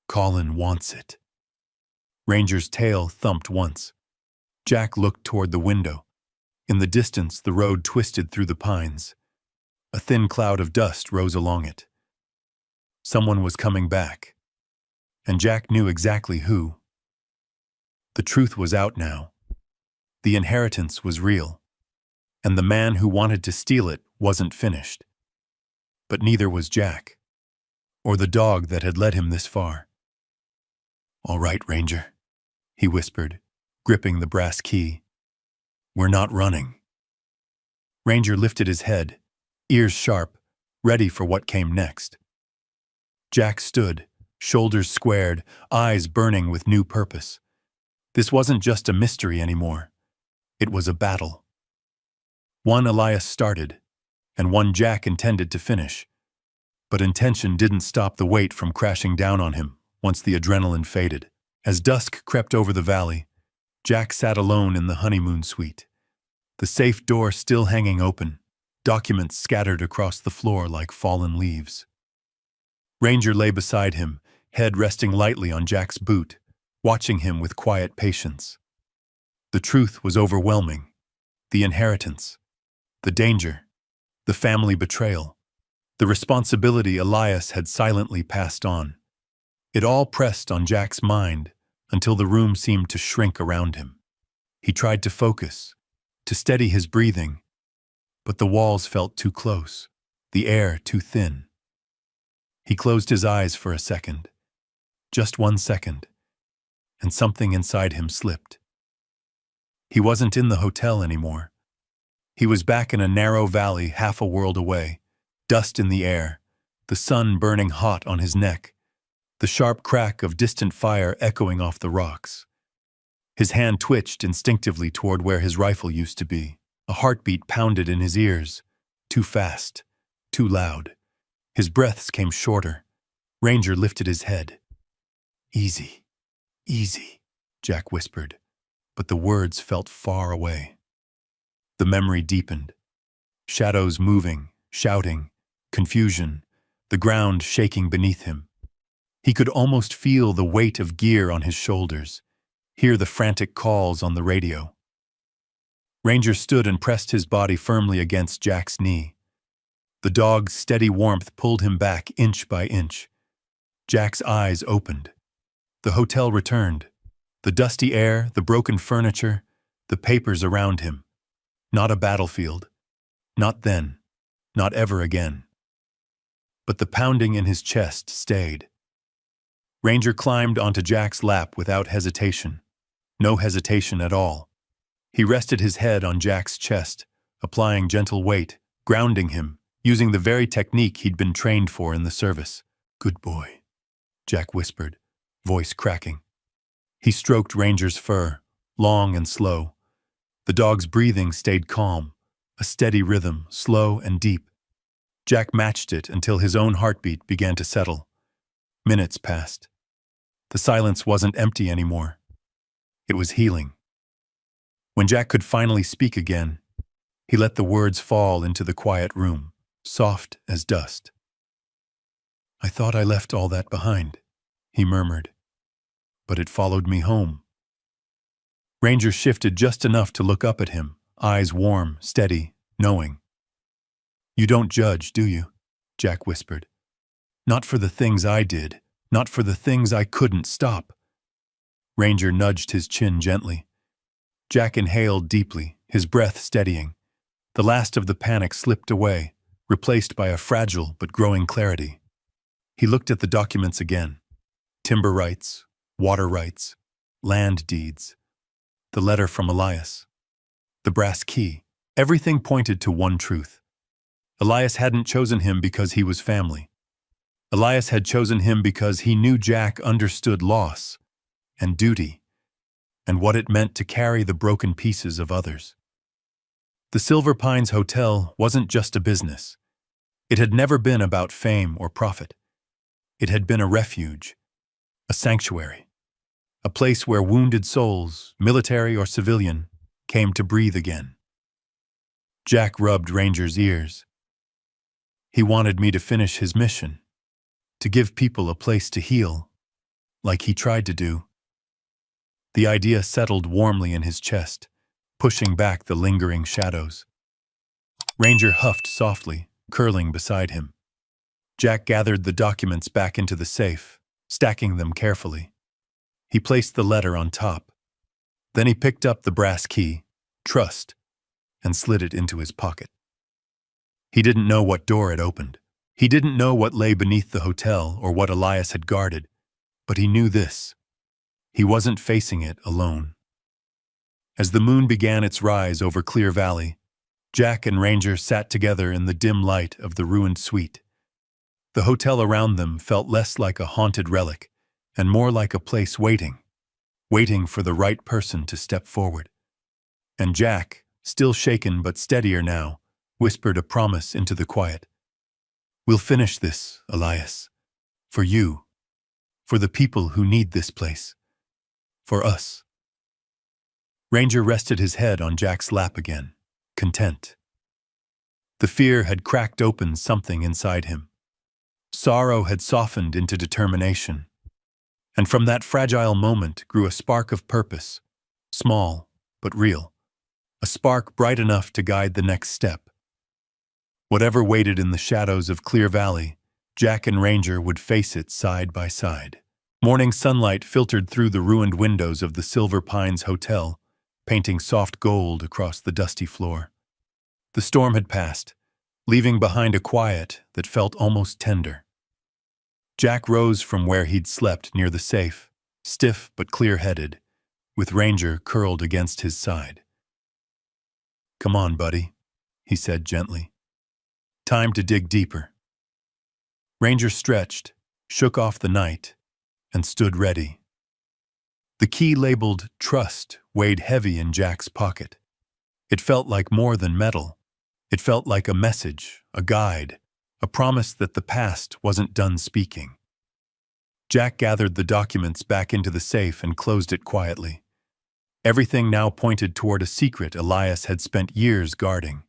Colin wants it. Ranger's tail thumped once. Jack looked toward the window. In the distance, the road twisted through the pines. A thin cloud of dust rose along it. Someone was coming back, and Jack knew exactly who. The truth was out now. The inheritance was real, and the man who wanted to steal it wasn't finished. But neither was Jack, or the dog that had led him this far. All right, Ranger, he whispered, gripping the brass key. We're not running. Ranger lifted his head, ears sharp, ready for what came next. Jack stood, shoulders squared, eyes burning with new purpose. This wasn't just a mystery anymore. It was a battle. One Elias started, and one Jack intended to finish. But intention didn't stop the weight from crashing down on him once the adrenaline faded. As dusk crept over the valley, Jack sat alone in the honeymoon suite. The safe door still hanging open, documents scattered across the floor like fallen leaves. Ranger lay beside him, head resting lightly on Jack's boot, watching him with quiet patience. The truth was overwhelming. The inheritance, the danger, the family betrayal, the responsibility Elias had silently passed on. It all pressed on Jack's mind until the room seemed to shrink around him. He tried to focus, to steady his breathing, but the walls felt too close, the air too thin. He closed his eyes for a second. Just 1 second. And something inside him slipped. He wasn't in the hotel anymore. He was back in a narrow valley half a world away, dust in the air, the sun burning hot on his neck, the sharp crack of distant fire echoing off the rocks. His hand twitched instinctively toward where his rifle used to be. A heartbeat pounded in his ears. Too fast, too loud. His breaths came shorter. Ranger lifted his head. "Easy, easy," Jack whispered, but the words felt far away. The memory deepened. Shadows moving, shouting, confusion, the ground shaking beneath him. He could almost feel the weight of gear on his shoulders, hear the frantic calls on the radio. Ranger stood and pressed his body firmly against Jack's knee. The dog's steady warmth pulled him back inch by inch. Jack's eyes opened. The hotel returned. The dusty air, the broken furniture, the papers around him. Not a battlefield. Not then. Not ever again. But the pounding in his chest stayed. Ranger climbed onto Jack's lap without hesitation. No hesitation at all. He rested his head on Jack's chest, applying gentle weight, grounding him, using the very technique he'd been trained for in the service. "Good boy," Jack whispered, voice cracking. He stroked Ranger's fur, long and slow. The dog's breathing stayed calm, a steady rhythm, slow and deep. Jack matched it until his own heartbeat began to settle. Minutes passed. The silence wasn't empty anymore. It was healing. When Jack could finally speak again, he let the words fall into the quiet room, soft as dust. "I thought I left all that behind," he murmured. "But it followed me home." Ranger shifted just enough to look up at him, eyes warm, steady, knowing. "You don't judge, do you?" Jack whispered. "Not for the things I did, not for the things I couldn't stop." Ranger nudged his chin gently. Jack inhaled deeply, his breath steadying. The last of the panic slipped away, replaced by a fragile but growing clarity. He looked at the documents again. Timber rights, water rights, land deeds. The letter from Elias. The brass key. Everything pointed to one truth. Elias hadn't chosen him because he was family. Elias had chosen him because he knew Jack understood loss and duty and what it meant to carry the broken pieces of others. The Silver Pines Hotel wasn't just a business. It had never been about fame or profit. It had been a refuge, a sanctuary, a place where wounded souls, military or civilian, came to breathe again. Jack rubbed Ranger's ears. He wanted me to finish his mission, to give people a place to heal, like he tried to do. The idea settled warmly in his chest, pushing back the lingering shadows. Ranger huffed softly, curling beside him. Jack gathered the documents back into the safe, stacking them carefully. He placed the letter on top. Then he picked up the brass key, trust, and slid it into his pocket. He didn't know what door it opened. He didn't know what lay beneath the hotel or what Elias had guarded, but he knew this. He wasn't facing it alone. As the moon began its rise over Clear Valley, Jack and Ranger sat together in the dim light of the ruined suite. The hotel around them felt less like a haunted relic and more like a place waiting for the right person to step forward. And Jack, still shaken but steadier now, whispered a promise into the quiet. "We'll finish this, Elias. For you. For the people who need this place. For us." Ranger rested his head on Jack's lap again, content. The fear had cracked open something inside him. Sorrow had softened into determination. And from that fragile moment grew a spark of purpose, small but real. A spark bright enough to guide the next step. Whatever waited in the shadows of Clear Valley, Jack and Ranger would face it side by side. Morning sunlight filtered through the ruined windows of the Silver Pines Hotel, painting soft gold across the dusty floor. The storm had passed, leaving behind a quiet that felt almost tender. Jack rose from where he'd slept near the safe, stiff but clear-headed, with Ranger curled against his side. "Come on, buddy," he said gently. "Time to dig deeper." Ranger stretched, shook off the night, and stood ready. The key labeled "Trust" weighed heavy in Jack's pocket. It felt like more than metal. It felt like a message, a guide, a promise that the past wasn't done speaking. Jack gathered the documents back into the safe and closed it quietly. Everything now pointed toward a secret Elias had spent years guarding.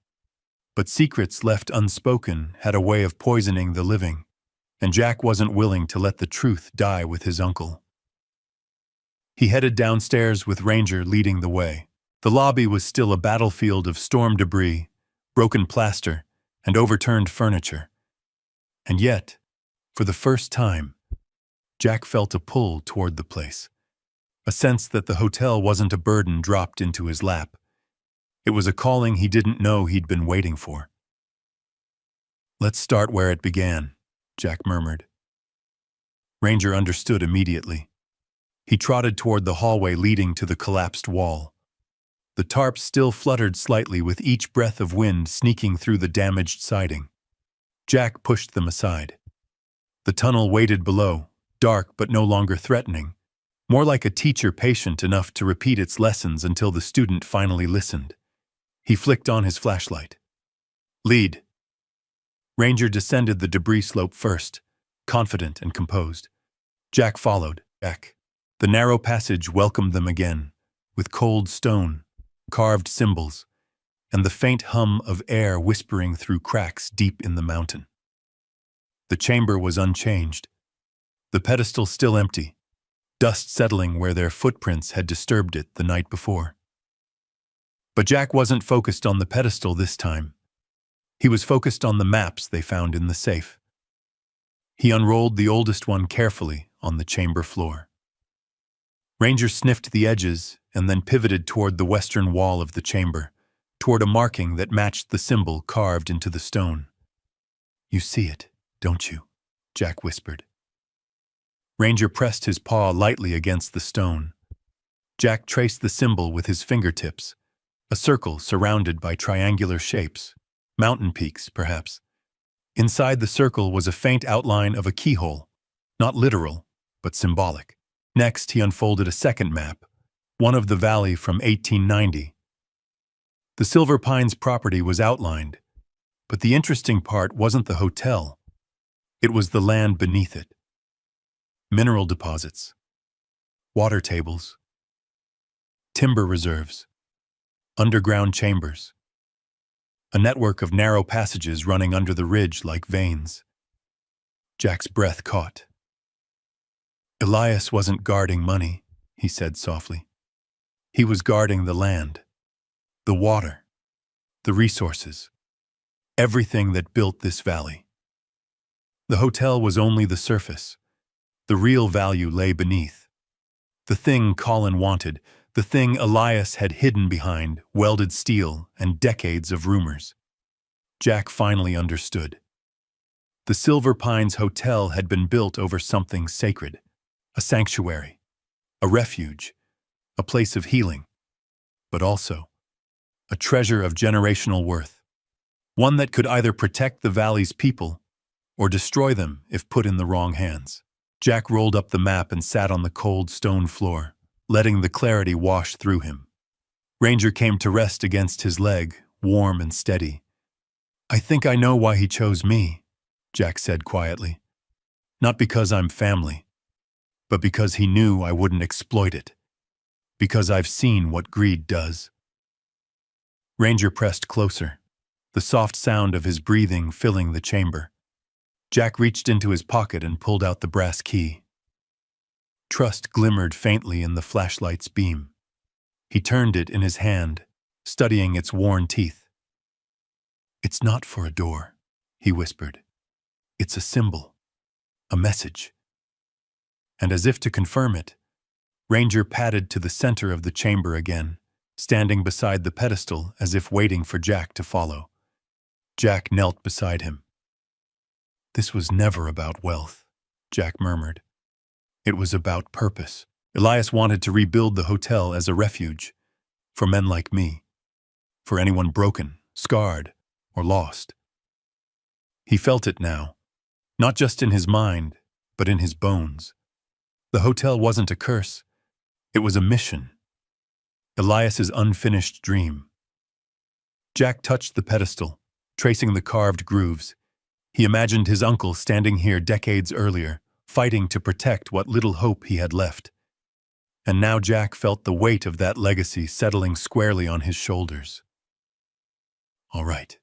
But secrets left unspoken had a way of poisoning the living, and Jack wasn't willing to let the truth die with his uncle. He headed downstairs with Ranger leading the way. The lobby was still a battlefield of storm debris, broken plaster, and overturned furniture. And yet, for the first time, Jack felt a pull toward the place. A sense that the hotel wasn't a burden dropped into his lap. It was a calling he didn't know he'd been waiting for. "Let's start where it began," Jack murmured. Ranger understood immediately. He trotted toward the hallway leading to the collapsed wall. The tarp still fluttered slightly with each breath of wind sneaking through the damaged siding. Jack pushed them aside. The tunnel waited below, dark but no longer threatening, more like a teacher patient enough to repeat its lessons until the student finally listened. He flicked on his flashlight. "Lead." Ranger descended the debris slope first, confident and composed. Jack followed. The narrow passage welcomed them again, with cold stone, carved symbols, and the faint hum of air whispering through cracks deep in the mountain. The chamber was unchanged, the pedestal still empty, dust settling where their footprints had disturbed it the night before. But Jack wasn't focused on the pedestal this time. He was focused on the maps they found in the safe. He unrolled the oldest one carefully on the chamber floor. Ranger sniffed the edges and then pivoted toward the western wall of the chamber, toward a marking that matched the symbol carved into the stone. "You see it, don't you?" Jack whispered. Ranger pressed his paw lightly against the stone. Jack traced the symbol with his fingertips, a circle surrounded by triangular shapes, mountain peaks, perhaps. Inside the circle was a faint outline of a keyhole, not literal, but symbolic. Next, he unfolded a second map, one of the valley from 1890. The Silver Pines property was outlined, but the interesting part wasn't the hotel. It was the land beneath it. Mineral deposits, water tables, timber reserves, underground chambers, a network of narrow passages running under the ridge like veins. Jack's breath caught. "Elias wasn't guarding money," he said softly. "He was guarding the land, the water, the resources, everything that built this valley. The hotel was only the surface. The real value lay beneath. The thing Colin wanted, the thing Elias had hidden behind welded steel and decades of rumors." Jack finally understood. The Silver Pines Hotel had been built over something sacred, a sanctuary, a refuge, a place of healing, but also a treasure of generational worth, one that could either protect the valley's people or destroy them if put in the wrong hands. Jack rolled up the map and sat on the cold stone floor, letting the clarity wash through him. Ranger came to rest against his leg, warm and steady. "I think I know why he chose me," Jack said quietly. "Not because I'm family, but because he knew I wouldn't exploit it. Because I've seen what greed does." Ranger pressed closer, the soft sound of his breathing filling the chamber. Jack reached into his pocket and pulled out the brass key. Trust glimmered faintly in the flashlight's beam. He turned it in his hand, studying its worn teeth. "It's not for a door," he whispered. "It's a symbol, a message." And as if to confirm it, Ranger padded to the center of the chamber again, standing beside the pedestal as if waiting for Jack to follow. Jack knelt beside him. "This was never about wealth," Jack murmured. It was about purpose. Elias wanted to rebuild the hotel as a refuge for men like me, for anyone broken, scarred, or lost. He felt it now, not just in his mind, but in his bones. The hotel wasn't a curse. It was a mission. Elias's unfinished dream. Jack touched the pedestal, tracing the carved grooves. He imagined his uncle standing here decades earlier, fighting to protect what little hope he had left. And now Jack felt the weight of that legacy settling squarely on his shoulders. "All right,"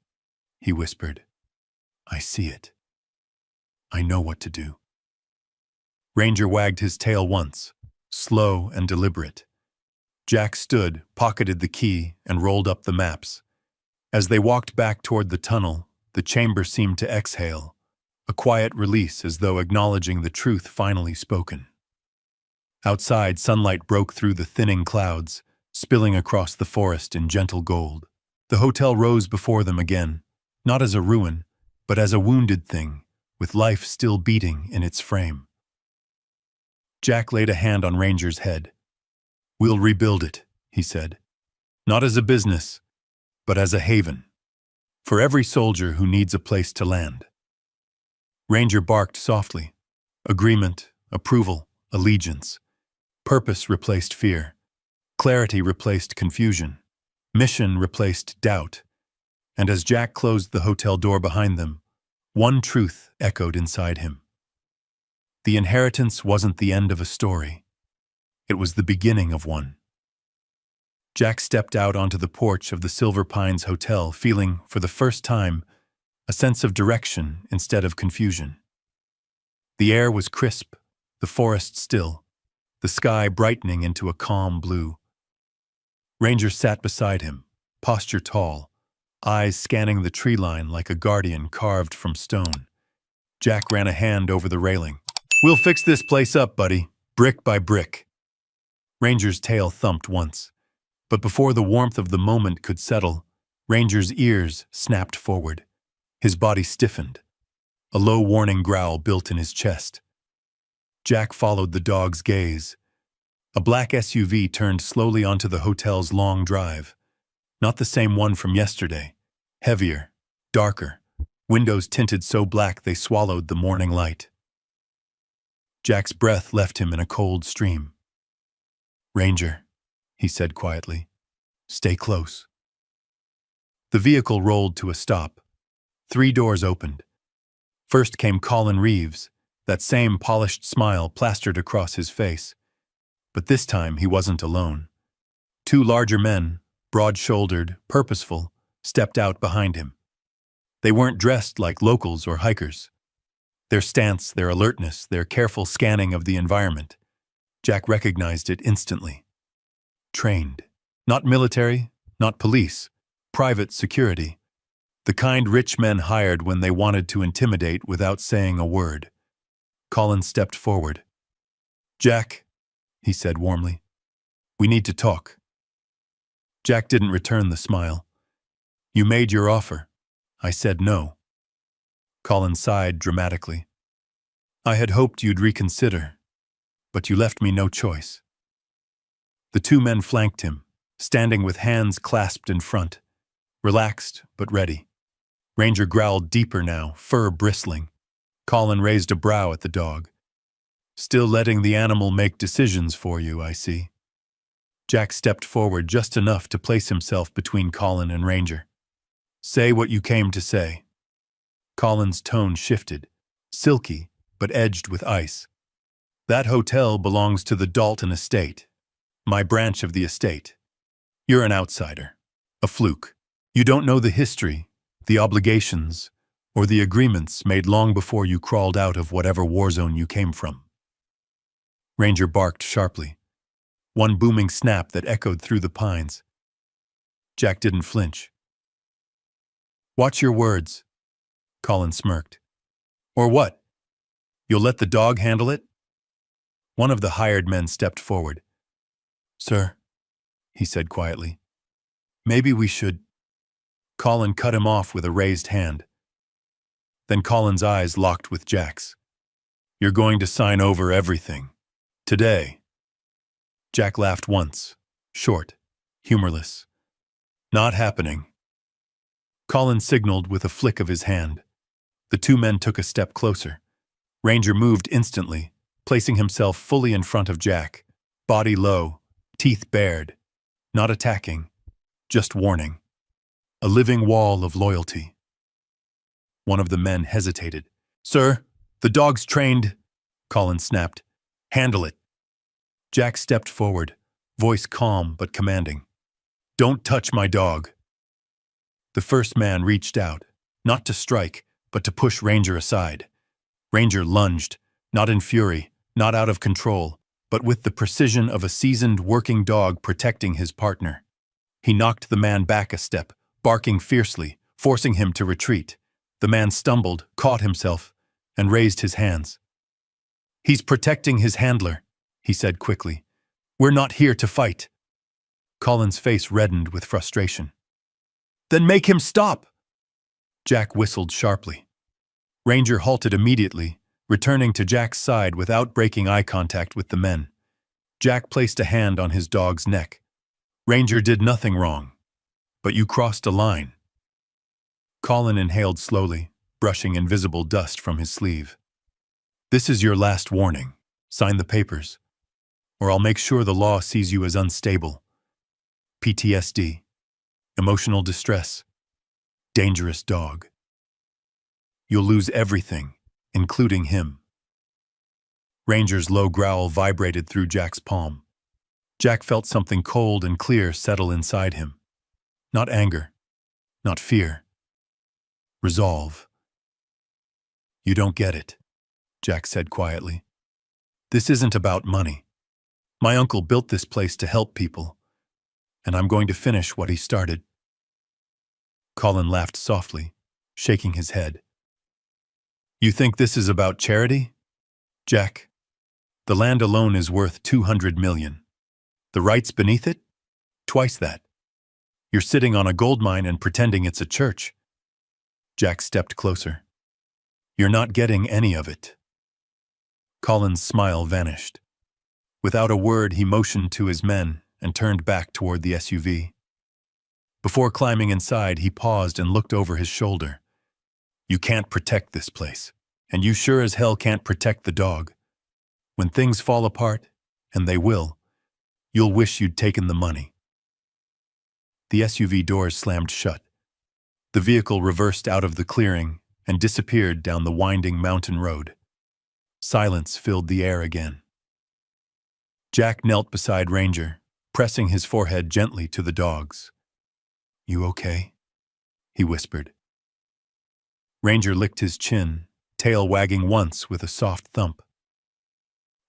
he whispered. "I see it. I know what to do." Ranger wagged his tail once, slow and deliberate. Jack stood, pocketed the key, and rolled up the maps. As they walked back toward the tunnel, the chamber seemed to exhale, a quiet release as though acknowledging the truth finally spoken. Outside, sunlight broke through the thinning clouds, spilling across the forest in gentle gold. The hotel rose before them again, not as a ruin, but as a wounded thing, with life still beating in its frame. Jack laid a hand on Ranger's head. "We'll rebuild it," he said. "Not as a business, but as a haven. For every soldier who needs a place to land." Ranger barked softly. Agreement, approval, allegiance. Purpose replaced fear. Clarity replaced confusion. Mission replaced doubt. And as Jack closed the hotel door behind them, one truth echoed inside him. The inheritance wasn't the end of a story. It was the beginning of one. Jack stepped out onto the porch of the Silver Pines Hotel, feeling, for the first time, a sense of direction instead of confusion. The air was crisp, the forest still, the sky brightening into a calm blue. Ranger sat beside him, posture tall, eyes scanning the tree line like a guardian carved from stone. Jack ran a hand over the railing. "We'll fix this place up, buddy, brick by brick." Ranger's tail thumped once, but before the warmth of the moment could settle, Ranger's ears snapped forward. His body stiffened. A low warning growl built in his chest. Jack followed the dog's gaze. A black SUV turned slowly onto the hotel's long drive. Not the same one from yesterday. Heavier, darker, windows tinted so black they swallowed the morning light. Jack's breath left him in a cold stream. "Ranger," he said quietly, "stay close." The vehicle rolled to a stop. 3 doors opened. First came Colin Reeves, that same polished smile plastered across his face. But this time he wasn't alone. 2 larger men, broad-shouldered, purposeful, stepped out behind him. They weren't dressed like locals or hikers. Their stance, their alertness, their careful scanning of the environment. Jack recognized it instantly. Trained. Not military, not police. Private security. The kind rich men hired when they wanted to intimidate without saying a word. Colin stepped forward. "Jack," he said warmly, "we need to talk." Jack didn't return the smile. "You made your offer. I said no." Colin sighed dramatically. "I had hoped you'd reconsider, but you left me no choice." The 2 men flanked him, standing with hands clasped in front, relaxed but ready. Ranger growled deeper now, fur bristling. Colin raised a brow at the dog. "Still letting the animal make decisions for you, I see." Jack stepped forward just enough to place himself between Colin and Ranger. "Say what you came to say." Colin's tone shifted, silky but edged with ice. "That hotel belongs to the Dalton estate, my branch of the estate. You're an outsider, a fluke. You don't know the history, the obligations, or the agreements made long before you crawled out of whatever war zone you came from." Ranger barked sharply, one booming snap that echoed through the pines. Jack didn't flinch. "Watch your words," Colin smirked. "Or what? You'll let the dog handle it?" One of the hired men stepped forward. "Sir," he said quietly, "maybe we should—" Colin cut him off with a raised hand. Then Colin's eyes locked with Jack's. You're going to sign over everything. Today. Jack laughed once, short, humorless. Not happening. Colin signaled with a flick of his hand. The two men took a step closer. Ranger moved instantly, placing himself fully in front of Jack, body low, teeth bared. Not attacking, just warning. A living wall of loyalty. One of the men hesitated. Sir, the dog's trained, Colin snapped. Handle it. Jack stepped forward, voice calm but commanding. Don't touch my dog. The first man reached out, not to strike, but to push Ranger aside. Ranger lunged, not in fury, not out of control, but with the precision of a seasoned working dog protecting his partner. He knocked the man back a step, barking fiercely, forcing him to retreat. The man stumbled, caught himself, and raised his hands. He's protecting his handler, he said quickly. We're not here to fight. Colin's face reddened with frustration. Then make him stop! Jack whistled sharply. Ranger halted immediately, returning to Jack's side without breaking eye contact with the men. Jack placed a hand on his dog's neck. Ranger did nothing wrong, but you crossed a line. Colin inhaled slowly, brushing invisible dust from his sleeve. This is your last warning. Sign the papers, or I'll make sure the law sees you as unstable. PTSD, emotional distress, dangerous dog. You'll lose everything, including him. Ranger's low growl vibrated through Jack's palm. Jack felt something cold and clear settle inside him. Not anger, not fear. Resolve. You don't get it, Jack said quietly. This isn't about money. My uncle built this place to help people, and I'm going to finish what he started. Colin laughed softly, shaking his head. You think this is about charity? Jack, the land alone is worth $200 million. The rights beneath it? Twice that. You're sitting on a gold mine and pretending it's a church. Jack stepped closer. You're not getting any of it. Colin's smile vanished. Without a word, he motioned to his men and turned back toward the SUV. Before climbing inside, he paused and looked over his shoulder. You can't protect this place, and you sure as hell can't protect the dog. When things fall apart, and they will, you'll wish you'd taken the money. The SUV doors slammed shut. The vehicle reversed out of the clearing and disappeared down the winding mountain road. Silence filled the air again. Jack knelt beside Ranger, pressing his forehead gently to the dog's. You okay? He whispered. Ranger licked his chin, tail wagging once with a soft thump.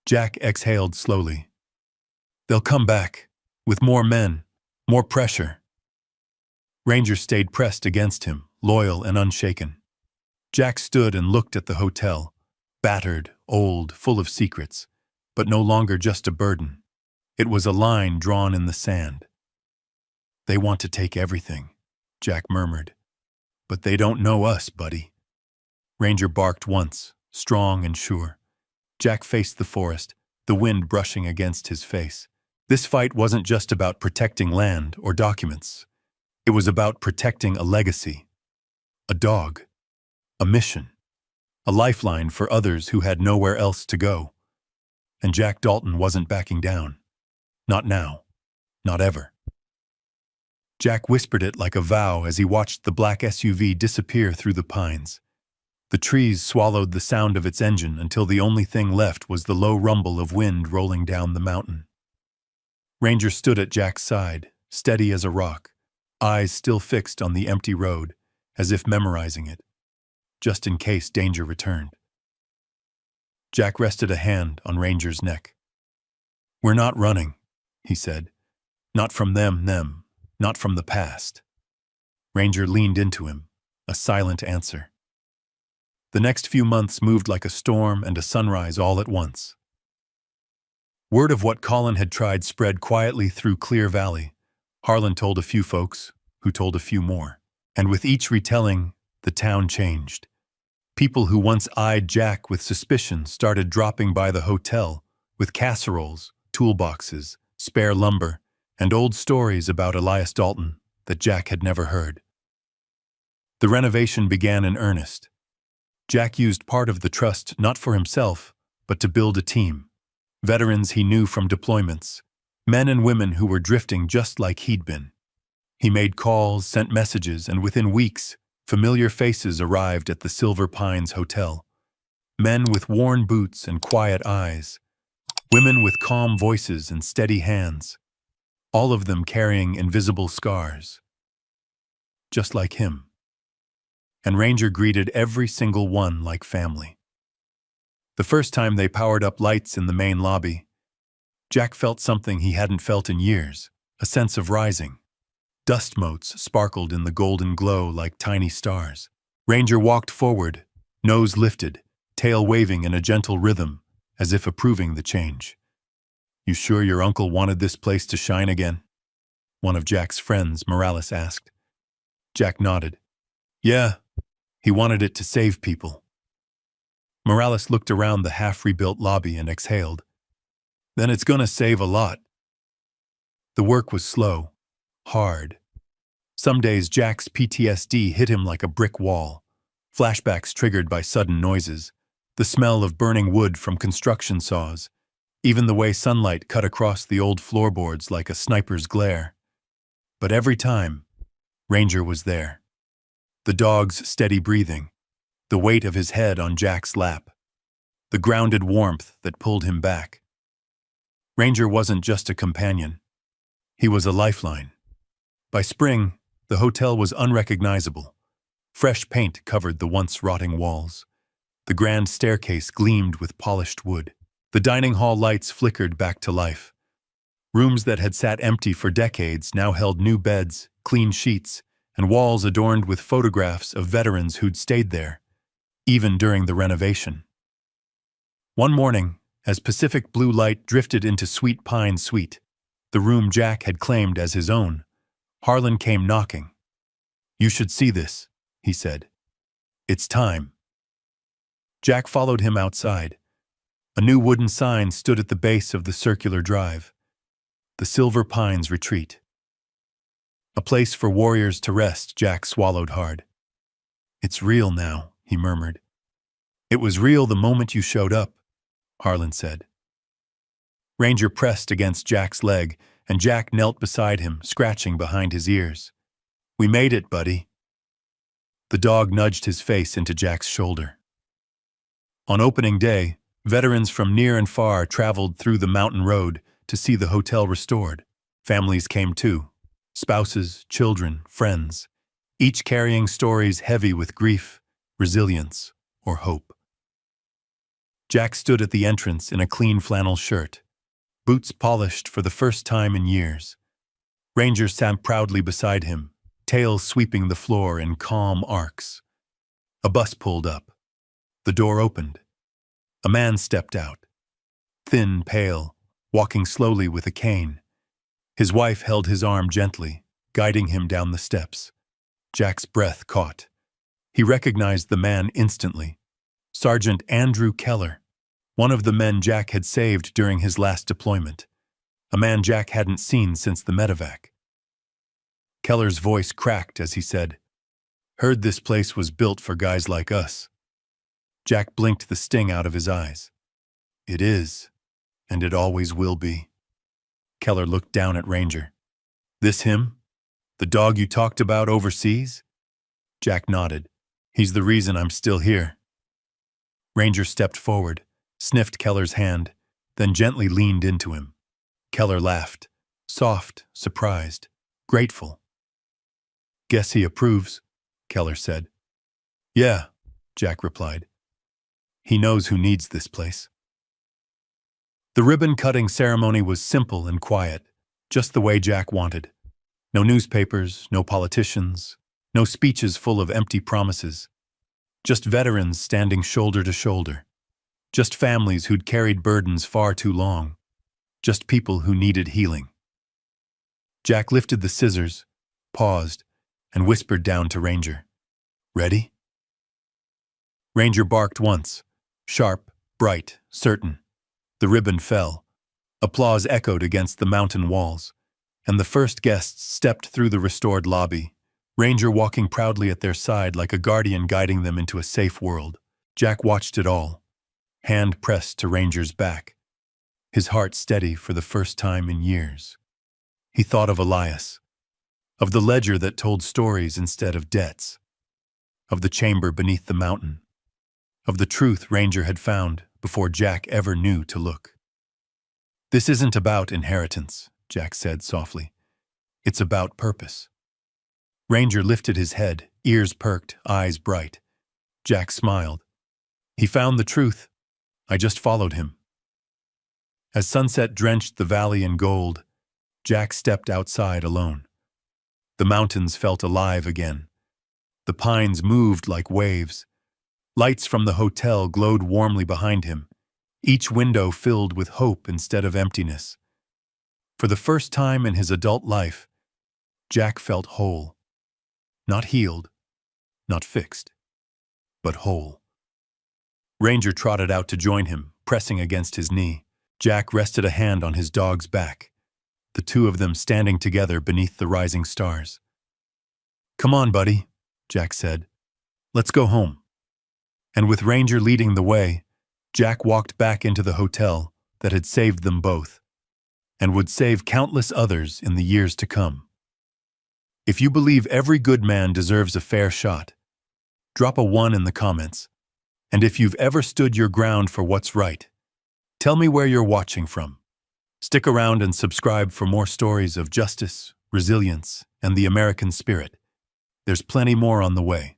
Jack exhaled slowly. They'll come back, with more men, more pressure. Ranger stayed pressed against him, loyal and unshaken. Jack stood and looked at the hotel, battered, old, full of secrets, but no longer just a burden. It was a line drawn in the sand. They want to take everything, Jack murmured. But they don't know us, buddy. Ranger barked once, strong and sure. Jack faced the forest, the wind brushing against his face. This fight wasn't just about protecting land or documents. It was about protecting a legacy, a dog, a mission, a lifeline for others who had nowhere else to go. And Jack Dalton wasn't backing down. Not now. Not ever. Jack whispered it like a vow as he watched the black SUV disappear through the pines. The trees swallowed the sound of its engine until the only thing left was the low rumble of wind rolling down the mountain. Ranger stood at Jack's side, steady as a rock, eyes still fixed on the empty road, as if memorizing it, just in case danger returned. Jack rested a hand on Ranger's neck. We're not running, he said. Not from them, not from the past. Ranger leaned into him, a silent answer. The next few months moved like a storm and a sunrise all at once. Word of what Colin had tried spread quietly through Clear Valley. Harlan told a few folks, who told a few more. And with each retelling, the town changed. People who once eyed Jack with suspicion started dropping by the hotel with casseroles, toolboxes, spare lumber, and old stories about Elias Dalton that Jack had never heard. The renovation began in earnest. Jack used part of the trust not for himself, but to build a team. Veterans he knew from deployments, men and women who were drifting just like he'd been. He made calls, sent messages, and within weeks, familiar faces arrived at the Silver Pines Hotel. Men with worn boots and quiet eyes, women with calm voices and steady hands, all of them carrying invisible scars, just like him. And Ranger greeted every single one like family. The first time they powered up lights in the main lobby, Jack felt something he hadn't felt in years, a sense of rising. Dust motes sparkled in the golden glow like tiny stars. Ranger walked forward, nose lifted, tail waving in a gentle rhythm, as if approving the change. "You sure your uncle wanted this place to shine again?" one of Jack's friends, Morales, asked. Jack nodded. "Yeah, he wanted it to save people." Morales looked around the half-rebuilt lobby and exhaled. "Then it's gonna save a lot." The work was slow, hard. Some days Jack's PTSD hit him like a brick wall. Flashbacks triggered by sudden noises, the smell of burning wood from construction saws, even the way sunlight cut across the old floorboards like a sniper's glare. But every time, Ranger was there. The dog's steady breathing, the weight of his head on Jack's lap, the grounded warmth that pulled him back. Ranger wasn't just a companion. He was a lifeline. By spring, the hotel was unrecognizable. Fresh paint covered the once rotting walls. The grand staircase gleamed with polished wood. The dining hall lights flickered back to life. Rooms that had sat empty for decades now held new beds, clean sheets, and walls adorned with photographs of veterans who'd stayed there, even during the renovation. One morning, as Pacific blue light drifted into Sweet Pine Suite, the room Jack had claimed as his own, Harlan came knocking. "You should see this," he said. "It's time." Jack followed him outside. A new wooden sign stood at the base of the circular drive. The Silver Pines Retreat. A place for warriors to rest, Jack swallowed hard. "It's real now," he murmured. "It was real the moment you showed up," Harlan said. Ranger pressed against Jack's leg, and Jack knelt beside him, scratching behind his ears. "We made it, buddy." The dog nudged his face into Jack's shoulder. On opening day, veterans from near and far traveled through the mountain road to see the hotel restored. Families came too. Spouses, children, friends, each carrying stories heavy with grief, resilience, or hope. Jack stood at the entrance in a clean flannel shirt, boots polished for the first time in years. Ranger sat proudly beside him, tail sweeping the floor in calm arcs. A bus pulled up. The door opened. A man stepped out. Thin, pale, walking slowly with a cane. His wife held his arm gently, guiding him down the steps. Jack's breath caught. He recognized the man instantly. Sergeant Andrew Keller, one of the men Jack had saved during his last deployment. A man Jack hadn't seen since the medevac. Keller's voice cracked as he said, "Heard this place was built for guys like us." Jack blinked the sting out of his eyes. "It is, and it always will be." Keller looked down at Ranger. "This him? The dog you talked about overseas?" Jack nodded. "He's the reason I'm still here." Ranger stepped forward, sniffed Keller's hand, then gently leaned into him. Keller laughed, soft, surprised, grateful. "Guess he approves," Keller said. "Yeah," Jack replied. "He knows who needs this place." The ribbon-cutting ceremony was simple and quiet, just the way Jack wanted. No newspapers, no politicians, no speeches full of empty promises. Just veterans standing shoulder to shoulder. Just families who'd carried burdens far too long. Just people who needed healing. Jack lifted the scissors, paused, and whispered down to Ranger, "Ready?" Ranger barked once. Sharp, bright, certain. The ribbon fell. Applause echoed against the mountain walls, and the first guests stepped through the restored lobby, Ranger walking proudly at their side like a guardian guiding them into a safe world. Jack watched it all, hand pressed to Ranger's back, his heart steady for the first time in years. He thought of Elias, of the ledger that told stories instead of debts, of the chamber beneath the mountain, of the truth Ranger had found before Jack ever knew to look. "This isn't about inheritance," Jack said softly. "It's about purpose." Ranger lifted his head, ears perked, eyes bright. Jack smiled. "He found the truth. I just followed him." As sunset drenched the valley in gold, Jack stepped outside alone. The mountains felt alive again. The pines moved like waves. Lights from the hotel glowed warmly behind him, each window filled with hope instead of emptiness. For the first time in his adult life, Jack felt whole. Not healed, not fixed, but whole. Ranger trotted out to join him, pressing against his knee. Jack rested a hand on his dog's back, the two of them standing together beneath the rising stars. "Come on, buddy," Jack said. "Let's go home." And with Ranger leading the way, Jack walked back into the hotel that had saved them both, and would save countless others in the years to come. If you believe every good man deserves a fair shot, drop a 1 in the comments. And if you've ever stood your ground for what's right, tell me where you're watching from. Stick around and subscribe for more stories of justice, resilience, and the American spirit. There's plenty more on the way.